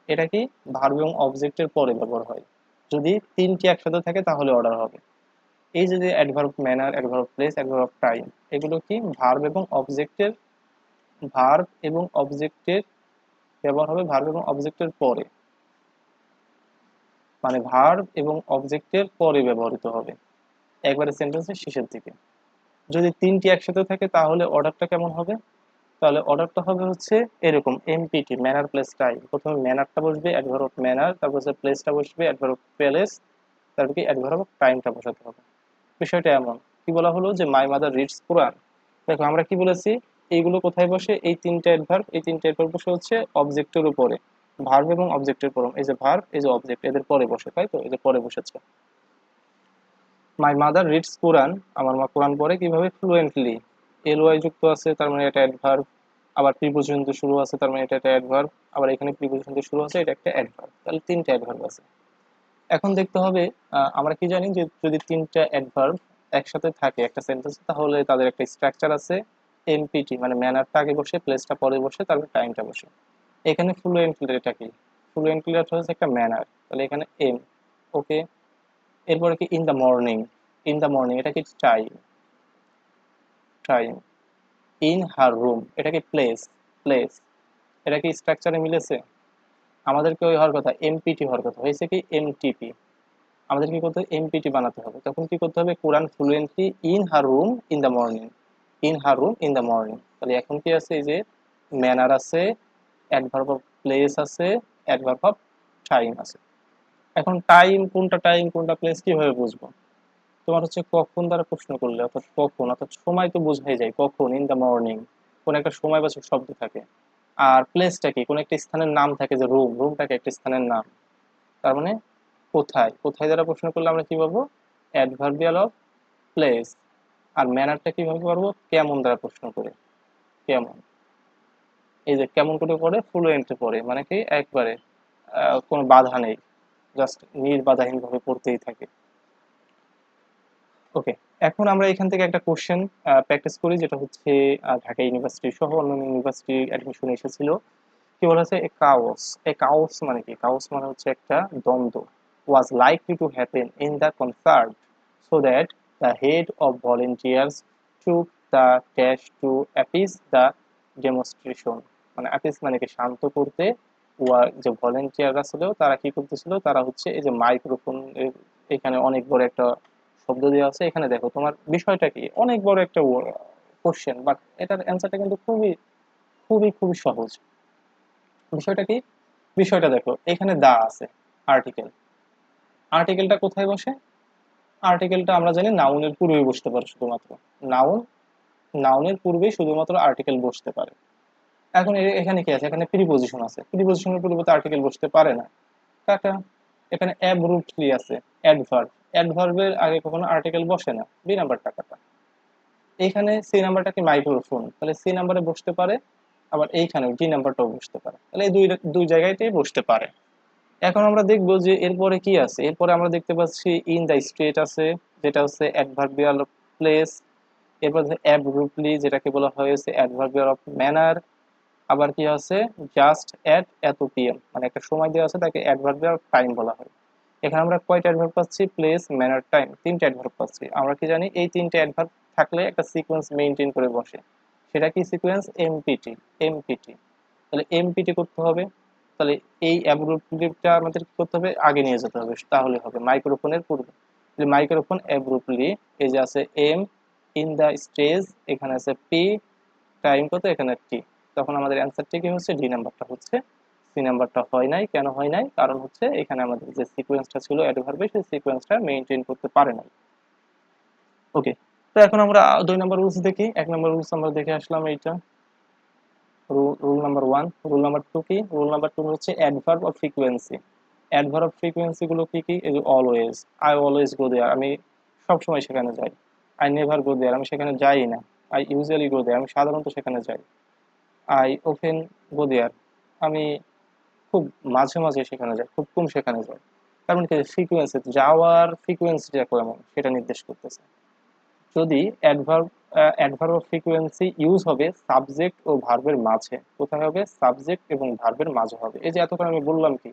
A: এটা কি ভার্ব এবং অবজেক্টের পরে ব্যবহার হয়, যদি ৩টি একসাথে থাকে তাহলে অর্ডার হবে। এই যে adverb manner, adverb place, adverb of time, এগুলো কি ভার্ব এবং অবজেক্টের ব্যবহার হবে ভার্ব এবং অবজেক্টের পরে, মানে ভার্ব এবং অবজেক্টের পরে ব্যবহৃত হবে একবারে সেন্টেন্সের শেষের দিকে। যদি ৩টি একসাথে থাকে তাহলে অর্ডারটা কেমন হবে, তাহলে অর্ডারটা হবে হচ্ছে এরকম, এমপিটি, ম্যানার প্লেস টাইম, প্রথমে ম্যানারটা বসবে, অ্যাডভার্ব অফ ম্যানার, তারপর হচ্ছে প্লেসটা বসবে, অ্যাডভার্ব অফ প্লেস, তারপর কি অ্যাডভার্ব অফ টাইমটা বসাতে হবে। বিষয়টা এমন, কি বলা হলো যে মাই মাদার রিডস কোরআন, দেখো আমরা কি বলেছি, এইগুলো কোথায় বসে, এই ৩টে অ্যাডভার্ব বসে হচ্ছে অবজেক্টের উপরে, ভার্ব এবং অবজেক্টের ফর্ম, এই যে ভার্ব, এই যে অবজেক্ট, এদের পরে বসে, তাই তো, এই যে পরে বসেছে। মাই মাদার রিডস কোরআন, আমার মা কোরআন পড়ে কিভাবে, ফ্লুয়েন্টলি। এল ওয়াই যুক্ত আছে, তার মানে এটা অ্যাডভার্ব। আবার প্রিপোজিশন দিয়ে শুরু আছে, তার মানে এটা একটা অ্যাডভার্ব। আবার এখানে প্রিপোজিশন দিয়ে শুরু আছে, এটা একটা অ্যাডভার্ব। তাহলে তিনটা অ্যাডভার্ব আছে। এখন দেখতে হবে আমরা কি জানি যে যদি তিনটা অ্যাডভার্ব একসাথে থাকে একটা সেন্টেন্সে, তাহলে তাদের একটা স্ট্রাকচার আছে, এমপিটি, মানে ম্যানারটা আগে বসে, প্লেসটা পরে বসে, তারপর টাইমটা বসে। এখানে ফ্লুয়েন্টলি এটা কি, ফ্লুয়েন্টলি হচ্ছে একটা ম্যানার, তাহলে এখানে এম। ওকে, এরপরে কি in the morning, in the morning এটা কি time, time. In her room এটা কি প্লেস, প্লেস। এটা কি স্ট্রাকচারে মিলেছে? আমাদেরকে ওই হওয়ার কথা এমপিটি হওয়ার কথা, হয়েছে কি এমটিপি। আমাদের কি করতে হবে, এমপিটি বানাতে হবে। তখন কি করতে হবে, Quran fluently in her room in the morning, in her room in the morning. তাহলে এখন কি আছে, এই যে ম্যানার আছে, অ্যাডভার্ব অফ প্লেস আছে, অ্যাডভার্ব অফ টাইম আছে। এখন টাইম কোনটা, টাইম কোনটা প্লেস কিভাবে বুঝবো? তোমার হচ্ছে কখন দ্বারা প্রশ্ন করলে, অর্থাৎ কখন, অর্থাৎ সময় তো বোঝাই যায়, কখন, ইন দ্য মর্নিং, কোন একটা সময়বাচক শব্দ থাকে। আর প্লেসটা কি, কোন একটা স্থানের নাম থাকে, যে রুম, রুমটাকে একটা স্থানের নাম, তার মানে কোথায়, কোথায় দ্বারা প্রশ্ন করলে আমরা কি পাবো, অ্যাডভার্বিয়াল অফ প্লেস। আর ম্যানারটা কিভাবে পারবো, কেমন দ্বারা প্রশ্ন করে, কেমন। এই যে কেমন করে পড়ে, ফ্লুয়েন্টে পড়ে, মানে কি একবারে কোনো বাধা নেই, জাস্ট নির্বাধাহীন ভাবে পড়তেই থাকে। ওকে, এখন আমরা এখান থেকে একটা কোশ্চেন প্র্যাকটিস করি, যেটা হচ্ছে ঢাকা ইউনিভার্সিটি সহ অন্যান্য ইউনিভার্সিটি অ্যাডমিশন এসেছিল। কি বলা আছে, এ কাওস, এ কাওস মানে কি, কাওস মানে হচ্ছে একটা দ্বন্দ্ব, was likely to happen in the concert, so that the head of volunteers took the dash to appease the demonstration। মানে appease মানে কি শান্ত করতে, যে ভলেন্টিয়াররা ছিল তারা কি করতেছিল, তারা হচ্ছে এই যে মাইক্রোফোন, এখানে অনেক বড় একটা শব্দ দেওয়া আছে, এখানে দেখো তোমার বিষয়টা কি, অনেক বড় একটা কোশ্চেন, বাট এটার অ্যান্সারটা কিন্তু খুবই খুবই খুবই সহজ। বিষয়টা কি, বিষয়টা দেখো, এখানে দা আছে, আর্টিকেল, আর্টিকেলটা কোথায় বসে, আর্টিকেলটা আমরা জানি নাউনের পূর্বে বসতে পারে শুধুমাত্র, নাউন, নাউনের পূর্বেই শুধুমাত্র আর্টিকেল বসতে পারে। এখন এখানে কি আছে, এখানে প্রিপোজিশন আছে, প্রিপোজিশনের পূর্বে তো আর্টিকেল বসতে পারে না, কাটা। এখানে অ্যাব্রুপ্টলি আছে, অ্যাডভার্ব, অ্যাডভার্বের আগে কখনো আর্টিকেল বসে না, দুই নাম্বারটা কাটা। এইখানে সি নাম্বারটা কি, মাইক্রোফোন, তাহলে সি নাম্বারে বসতে পারে, আবার এইখানেও ডি নাম্বারটাও বসতে পারে, তাহলে এই দুই দুই জায়গাতেই বসতে পারে। এখন আমরা দেখবো যে এরপরে কি আছে, এরপরে আমরা দেখতে পাচ্ছি ইন দ্য স্ট্রিট আছে, যেটা হচ্ছে অ্যাডভার্বিয়াল অফ প্লেস। এরপর অ্যাব্রুপ্টলি, যেটাকে বলা হয়েছে অ্যাডভার্বিয়াল অফ ম্যানার। আবার কি আছে, জাস্ট এট এত পিএম, মানে একটা সময় দেওয়া আছে, তাকে অ্যাডভার্বিয়াল অফ টাইম বলা হয়। এখানে আমরা কয়টা অ্যাডভার্ব পাচ্ছি, প্লেস, ম্যানার, টাইম, তিনটা অ্যাডভার্ব পাচ্ছি। আমরা কি জানি, এই তিনটা অ্যাডভার্ব থাকলে একটা সিকোয়েন্স মেইনটেইন করে বসে, সেটা কি সিকোয়েন্স, এমপিটি, এমপিটি। তাহলে এমপিটি করতে হবে, তাহলে এই অ্যাব্রুপ্টলিটা আমাদের কি করতে হবে, আগে নিয়ে যেতে হবে, তাহলে হবে মাইক্রোফোনের পূর্বে। মাইক্রোফোন অ্যাব্রুপ্টলি, এই যে আছে এম, ইন দ্য স্টেজ এখানে আছে পি, টাইম কত এখানে টি। তখন আমাদের অ্যান্সারটি কি হচ্ছে, ডি নাম্বারটা হচ্ছে। সি নাম্বারটা হয় নাই, কেন হয় নাই, কারণ হচ্ছে এখানে আমাদের যে সিকোয়েন্সটা ছিল অ্যাডভার্বে, সেই সিকোয়েন্সটা মেইনটেইন করতে পারে নাই। ওকে, তো এখন আমরা 2 নম্বর রুলস দেখি। 1 নম্বর রুলস আমরা দেখে আসলাম এইটা, রুল নাম্বার 1। রুল নাম্বার 2 কি, রুল নাম্বার 2 হচ্ছে adverb of frequency. Adverb of frequency গুলো কি কি, এই যে অলওয়েজ, আই অলওয়েজ গো দেয়ার, আমি সব সময় সেখানে যাই। আই নেভার গো দেয়ার, আমি সেখানে যাই না। আই ইউজুয়ালি গো দেয়ার, আমি সাধারণত সেখানে যাই। আই ওপেন গো দেয়ার, আমি খুব মাঝে মাঝে সেখানে যাই, খুব কম সেখানে যাই। তার মানে ফ্রিকোয়েন্সি, যাওয়ার ফ্রিকোয়েন্সিটা কেমন সেটা নির্দেশ করতেছে। যদি adverb, adverb of frequency use হবে সাবজেক্ট ও ভার্বের মাঝে, কোথায় হবে, সাবজেক্ট এবং ভার্বের মাঝে হবে। এই যে এতক্ষণ আমি বললাম কি,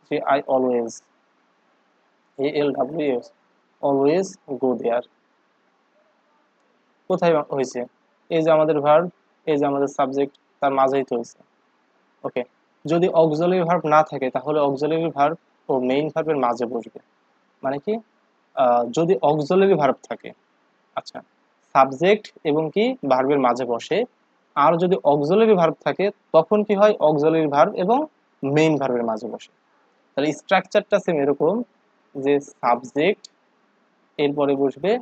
A: যে I always, A L W S, always go there, কোথায় হয়েছে, এই যে আমাদের ভার্ব, এই যে আমাদের সাবজেক্ট, তার মাঝেই তো হয়েছে। ওকে, যদি অক্সিলারি ভার্ব না থাকে, তাহলে অক্সিলারি ভার্ব ও মেইন ভার্বের মাঝে বসবে। মানে কি, যদি অক্সিলারি ভার্ব থাকে, আচ্ছা, সাবজেক্ট এবং কি ভার্বের মাঝে বসে। আর যদি অক্সিলারি ভার্ব থাকে, তখন কি হয়, অক্সিলারি ভার্ব এবং মেইন ভার্বের মাঝে বসে। তাহলে স্ট্রাকচারটা সেম এরকম, যে সাবজেক্ট এরপরে বসবে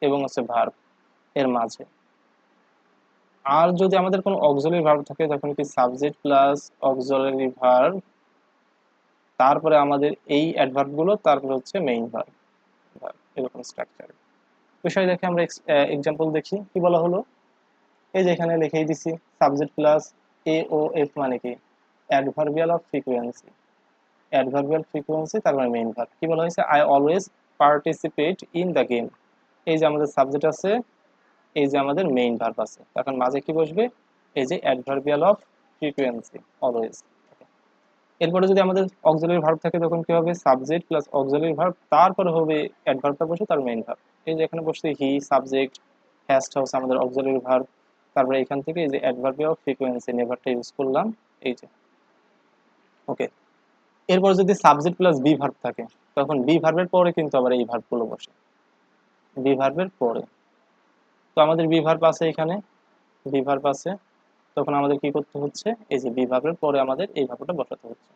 A: এবং হচ্ছে ভার্ব এর মাঝে। আর যদি আমাদের কোনো অক্সিলারি ভার্ব থাকে তখন কি সাবজেক্ট প্লাস অক্সিলারি ভার্ব, তারপরে আমাদের এই অ্যাডভার্ব গুলো, তারপরে হচ্ছে মেইন ভার্ব, এরকম স্ট্রাকচার। বিষয় দেখে আমরা এক্সাম্পল দেখি কি বলা হলো। এই যে এখানে লিখেই দিছি সাবজেক্ট প্লাস এ ও এফ মানে কি adverbial of frequency, adverbial frequency তারপরে মেইন ভার্ব। কি বলা হয়েছে, I always participate in the game. এই যে আমাদের সাবজেক্ট আছে, এই যে আমাদের মেইন ভার্ব আছে, তখন মাঝে কি বসবে, এই যে অ্যাডভার্বিয়াল অফ ফ্রিকোয়েন্সি অলওয়েজ। এরপরে যদি আমাদের অক্সিলারি ভার্ব থাকে তখন কি হবে, সাবজেক্ট প্লাস অক্সিলারি ভার্ব, তারপরে হবে অ্যাডভার্বটা বসে তার মেইন ভার্ব। এই যে এখানে বসছে হি সাবজেক্ট, হ্যাজটা হচ্ছে আমাদের অক্সিলারি ভার্ব, তারপরে এখান থেকে এই যে অ্যাডভার্বিয়াল অফ ফ্রিকোয়েন্সি নেভারটা ইউজ করলাম, এই যে। ওকে, এরপর যদি সাবজেক্ট প্লাস বি ভার্ব থাকে তখন বি ভার্বের পরে কিন্তু আবার এই ভার্বগুলো বসে, বি ভার্বের পরে। তো আমাদের বি ভার্ব আছে এখানে, বি ভার্ব আছে, তখন আমাদের কি করতে হচ্ছে, এই যে বি ভার্বের পরে আমাদের এই ভার্বটা বসাতে হচ্ছে।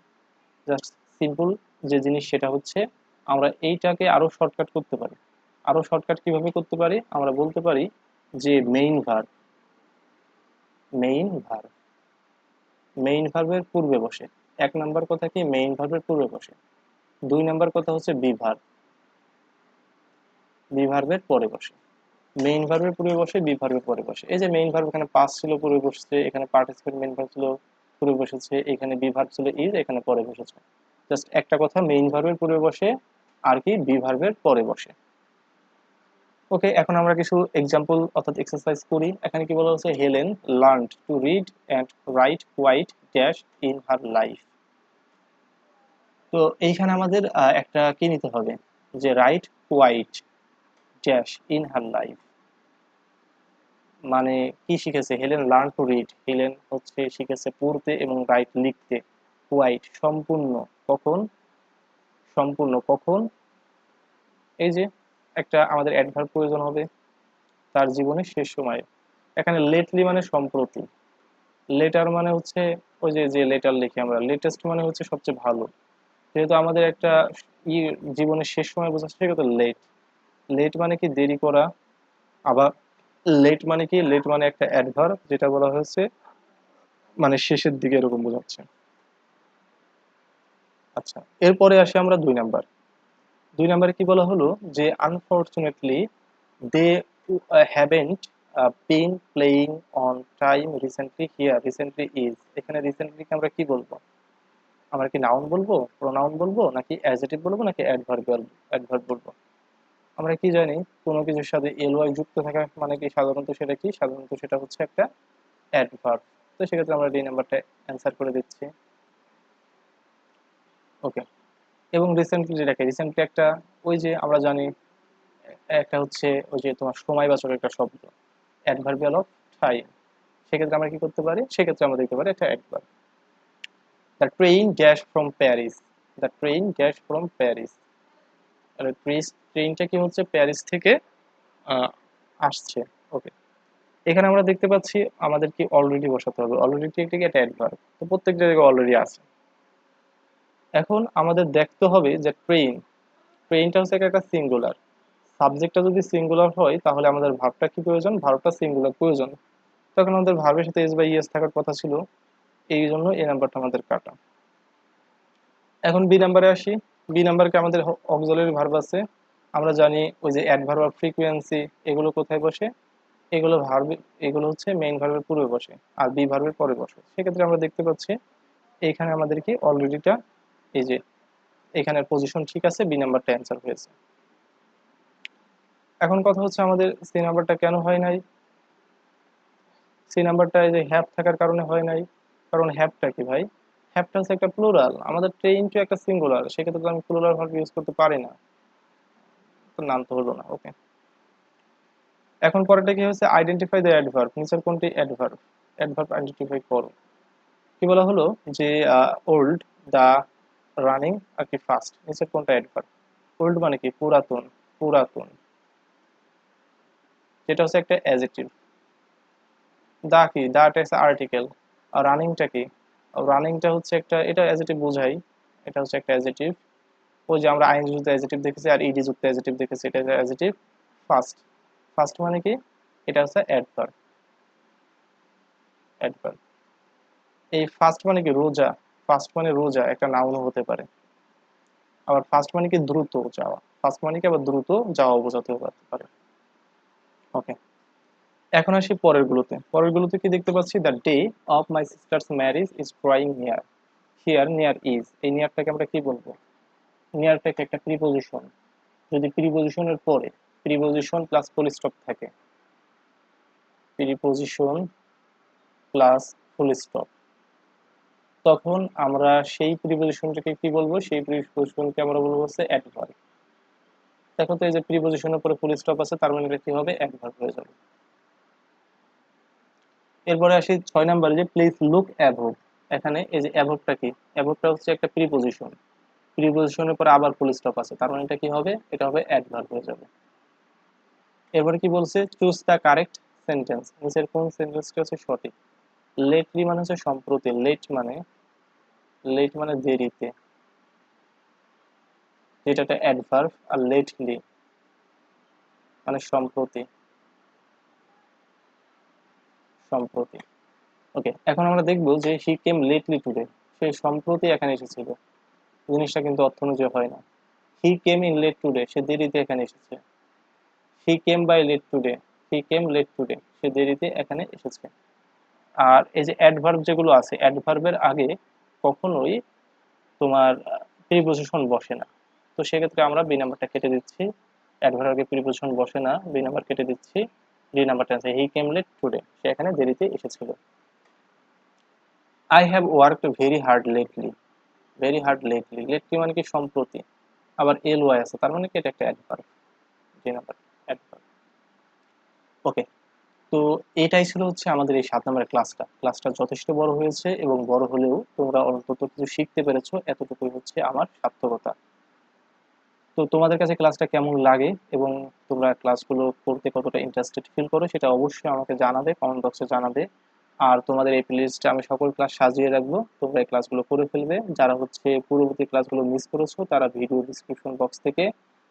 A: জাস্ট সিম্পল যে জিনিস সেটা হচ্ছে আমরা এইটাকে আরো শর্টকাট করতে পারি। আরো শর্টকাট কিভাবে করতে পারি, আমরা বলতে পারি যে main verb, main verb, main ভার্বের পূর্বে বসে। এক নাম্বার কথা কি মেইন ভার্বের পূর্বে বসে, দুই নাম্বার কথা হচ্ছে বি ভার্ব, বি ভার্বের পরে বসে। মেইন ভার্বের পূর্বে বসে, বি ভার্বের পরে বসে। এই যে মেইন ভার্ব এখানে পাস ছিল পূর্বে বসছে, এখানে পার্টিসিপেন্ট মেইন ভার্ব ছিল পূর্বে বসেছে, এখানে বি ভার্ব ছিল ইজ, এখানে পরে বসেছে। জাস্ট একটা কথা, মেইন ভার্বের পূর্বে বসে আর কি বি ভার্বের পরে বসে। ওকে, এখন আমরা কিছু এক্সাম্পল অর্থাৎ এক্সারসাইজ করি। এখানে কি বলা হচ্ছে, Helen learned to read and write quite dash in her life. তো এইখানে আমাদের একটা কি নিতে হবে, যে write quite dash in her life মানে কি শিখেছে, Helen learn to read, Helen হচ্ছে শিখেছে পড়তে এবং রাইট লিখতে, কোয়াইট সম্পূর্ণ, কখন, সম্পূর্ণ কখন, এই যে একটা আমাদের অ্যাডভার্ব প্রয়োজন হবে, তার জীবনের শেষ সময়ে। এখানে লেটলি মানে সম্প্রতি, লেটার মানে হচ্ছে ওই যে যে লেটার লিখি আমরা, লেটেস্ট মানে হচ্ছে সবচেয়ে ভালো। যেহেতু আমাদের একটা ই জীবনের শেষ সময় বোঝাচ্ছে সেক্ষেত্রে লেট, লেট মানে কি দেরি করা। আবার লেট মানে কি, লেট মানে একটা অ্যাডভার্ব যেটা বলা হয়েছে মানে শেষের দিকে এরকম বোঝাচ্ছে। আচ্ছা, এরপরে আসি আমরা দুই নাম্বার। দুই নাম্বারে কি বলা হলো, যে unfortunately they haven't been playing on time recently here, recently is, এখানে রিসেন্টলি আমরা কি বলবো, আমরা কি নাউন বলবো, প্রোনাউন বলবো, নাকি অ্যাডজেক্টিভ বলবো, নাকি অ্যাডভার্ব, অ্যাডভার্ব বলবো। আমরা কি জানি কোনো কিছুর সাথে এলওয়াই যুক্ত থাকা মানে কি সাধারণত সেটা কি, সাধারণত সেটা হচ্ছে একটা অ্যাডভার্ব। তো সেক্ষেত্রে আমরা ডি নাম্বারটা অ্যান্সার করে দিচ্ছি। ওকে, এবং রিসেন্টলি যেটাকে, রিসেন্টলি একটা ওই যে আমরা জানি একটা হচ্ছে ওই যে তোমার সময়বাচক একটা শব্দ, অ্যাডভার্বিয়াল অফ টাইম। সেক্ষেত্রে আমরা কি করতে পারি, সেক্ষেত্রে আমরা দিতে পারি একটা adverb. The train dash from Paris, the train dash from Paris, ট্রেনটা কি হচ্ছে প্যারিস থেকে আহ, আসছে। ওকে, এখানে আমরা দেখতে পাচ্ছি আমাদের কি অলরেডি বসাতে হবে, অলরেডি একটা অ্যাডভার্ব, তো প্রত্যেকটা জায়গায় অলরেডি আছে। এখন আমাদের দেখতে হবে যে ট্রেন, ট্রেনটা হচ্ছে একটা সিঙ্গুলার, সাবজেক্টটা যদি সিঙ্গুলার হয় তাহলে আমাদের ভার্বটা কি প্রয়োজন, ভার্বটা সিঙ্গুলার প্রয়োজন। তখন আমাদের ভার্বের সাথে এস বা ইএস থাকার কথা ছিল, এই জন্য এই নাম্বারটা আমাদের কাটা। এখন বি নাম্বারে আসি। বি নাম্বারকে আমাদের অক্সিলারি ভার্ব আছে, আমরা জানি ওই যে অ্যাডভার্ব অফ ফ্রিকোয়েন্সি, এগুলো কোথায় বসে, এগুলো ভার্ব, এগুলো হচ্ছে মেইন ভার্বের পূর্বে বসে আর বি ভার্বের পরে বসে। সেক্ষেত্রে আমরা দেখতে পাচ্ছি এইখানে আমাদের কি অলরেডিটা, এই যে এখানের পজিশন ঠিক আছে, বি নাম্বারটা অ্যান্সার হয়েছে। এখন কথা হচ্ছে আমাদের সি নাম্বারটা কেন হয় নাই, সি নাম্বারটা এই যে হ্যাভ থাকার কারণে হয় নাই। কারণ হ্যাভটা কি ভাই, হ্যাভটা হচ্ছে একটা প্লুরাল, আমাদের ট্রেন টু একটা সিঙ্গুলার, সেক্ষেত্রে তো আমি প্লুরাল ভার্ব ইউজ করতে পারি না, তো নাম তো হলো না। ওকে, এখন পরেরটা কি হচ্ছে, আইডেন্টিফাই দ্য অ্যাডভার্ব, নিচের কোনটি অ্যাডভার্ব, অ্যাডভার্ব আইডেন্টিফাই করো। কি বলা হলো, যে ওল্ড, দা, রানিং আর কি ফাস্ট, নিচের কোনটা অ্যাডভার্ব। ওল্ড মানে কি পুরাতন, পুরাতন, যেটা হচ্ছে একটা অ্যাডজেক্টিভ। দা কি, দাটা হচ্ছে আর্টিকেল। আর রানিংটা কি, রানিংটা হচ্ছে একটা, এটা অ্যাডজেক্টিভ বোঝাই, এটা হচ্ছে একটা অ্যাডজেক্টিভ। ওই যে আমরা আইএনজি যুক্ত অ্যাডজেক্টিভ দেখেছি আর ইডি যুক্ত অ্যাডজেক্টিভ দেখেছি, এটা অ্যাডজেক্টিভ। ফার্স্ট, ফার্স্ট মানে কি, এটা হচ্ছে অ্যাডভার্ব। অ্যাডভার্ব। এই ফাস্ট মানে কি রোজা, ফাস্ট মানে রোজা একটা নাউন হতে পারে, আবার ফাস্ট মানে কি দ্রুত যাওয়া, ফাস্ট মানে কি আবার দ্রুত যাওয়া বোঝাতে পারে। ওকে, এখন আসি পরের গুলোতে। পরের গুলোতে কি দেখতে পাচ্ছি, the day of my sister's marriage is drawing near. Here near is, এই নিয়ারটাকে আমরা কি বলবো, নিয়ারটাকে একটা প্রিপজিশন। যদি প্রিপজিশনের পরে প্রিপজিশন প্লাস ফুল স্টপ থাকে, প্রিপজিশন প্লাস ফুল স্টপ, তখন আমরা সেই প্রিপজিশনটাকে কি বলবো, সেই প্রিপজিশনকে আমরা বলবো হচ্ছে অ্যাডভার্ব। দেখো তো এই যে প্রিপজিশনের পরে ফুল স্টপ আছে, তার মানে এটা কি হবে, অ্যাডভার্ব হয়ে যাবে। এরপরে আসি 6 নাম্বারে, যে প্লিজ লুক অ্যাভব। এখানে এই যে অ্যাভবটা কি, অ্যাভবটা হচ্ছে একটা প্রিপজিশন, প্রিপজিশনের পরে আবার ফুল স্টপ আছে, তার মানে এটা কি হবে, এটা হবে অ্যাডভার্ব হয়ে যাবে। এরপরে কি বলছে, চুজ দ্য কারেক্ট সেন্টেন্স, নিচের কোন সেন্টেন্সটি হচ্ছে সঠিক। লেটলি মানে হচ্ছে সম্প্রতি, লেট মানে দেরিতে, যেটা একটা অ্যাডভার্ব, আর লেটলি মানে সম্প্রতি, সম্প্রতি। ওকে, এখন আমরা দেখবো যে হি কেম লেটলি টুডে, সে সম্প্রতি এখানে এসেছিল, জিনিসটা কিন্তু অর্থ অনুযায়ী হয় না। He came in late today, সে দেরিতে এখানে এসেছে। He came by late today, he came late today, সে দেরিতে এখানে এসেছে। আর এই যে অ্যাডভার্ব যেগুলো আছে, অ্যাডভার্বের আগে কখনোই তোমার প্রিপজিশন বসে না। তো সেক্ষেত্রে আমরা বি নাম্বারটা কেটে দিচ্ছি, অ্যাডভার্বের আগে প্রিপজিশন বসে না, বি নাম্বার কেটে দিচ্ছি। ডি নাম্বারটা আছে হি কেম লেট টুডে, সে এখানে দেরিতে এসেছিল। I have worked very hard lately, very hard lately, lately মানে কি সম্প্রতি, আবার এল ওয়াই আছে, তার মানে কি এটা একটা অ্যাডভার্ব, ডি নাম্বার অ্যাডভার্ব। ওকে, তো এটাই ছিল হচ্ছে আমাদের এই 7 নম্বরের ক্লাসটা। ক্লাসটা যথেষ্ট বড় হয়েছে, এবং বড় হলেও তোমরা অন্তত কিছু শিখতে পেরেছো, এতটুকুই হচ্ছে আমার সার্থকতা। তো তোমাদের কাছে ক্লাসটা কেমন লাগে, এবং তোমরা ক্লাসগুলো করতে কতটা ইন্টারেস্টেড ফিল করো, সেটা অবশ্যই আমাকে জানাবে, কমেন্ট বক্সে জানাবে। আর তোমাদের এই প্লেলিস্টে আমি সকল ক্লাস সাজিয়ে রাখবো, তোমরা এই ক্লাসগুলো করে ফেলবে। যারা হচ্ছে পূর্ববর্তী ক্লাসগুলো মিস করেছো, তারা ভিডিও ডিসক্রিপশন বক্স থেকে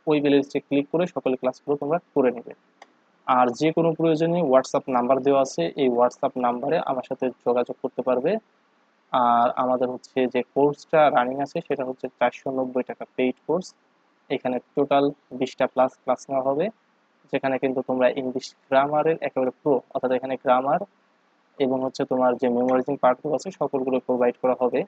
A: ওই প্লেলিস্টে ক্লিক করে সকল ক্লাসগুলো তোমরা করে নেবে। আর যে কোনো প্রয়োজনে হোয়াটসঅ্যাপ নাম্বার দেওয়া আছে, এই হোয়াটসঅ্যাপ নাম্বারে আমার সাথে যোগাযোগ করতে পারবে। আর আমাদের হচ্ছে যে কোর্সটা রানিং আছে, সেটা হচ্ছে 490 টাকা পেইড কোর্স। এখানে টোটাল 20টা প্লাস ক্লাস নেওয়া হবে, যেখানে কিন্তু তোমরা ইংলিশ গ্রামারের একেবারে প্রো, অর্থাৎ এখানে গ্রামার এবং হচ্ছে তোমার যে মেমোরাইজিং পার্টগুলো আছে সকলগুলো প্রোভাইড করা হবে।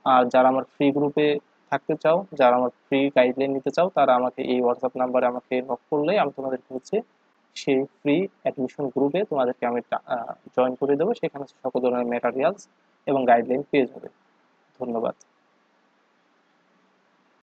A: আর যারা আমার ফ্রি গ্রুপে থাকতে চাও, যারা আমার ফ্রি গাইডলাইন নিতে চাও, তারা আমাকে এই হোয়াটসঅ্যাপ নাম্বারে আমাকে নক করলেই আমি তোমাদেরকে হচ্ছে সেই ফ্রি অ্যাডমিশন গ্রুপে তোমাদেরকে আমি জয়েন করে দেবো, সেখানে সকল ধরনের ম্যাটেরিয়ালস এবং গাইডলাইন পেয়ে যাবে। ধন্যবাদ।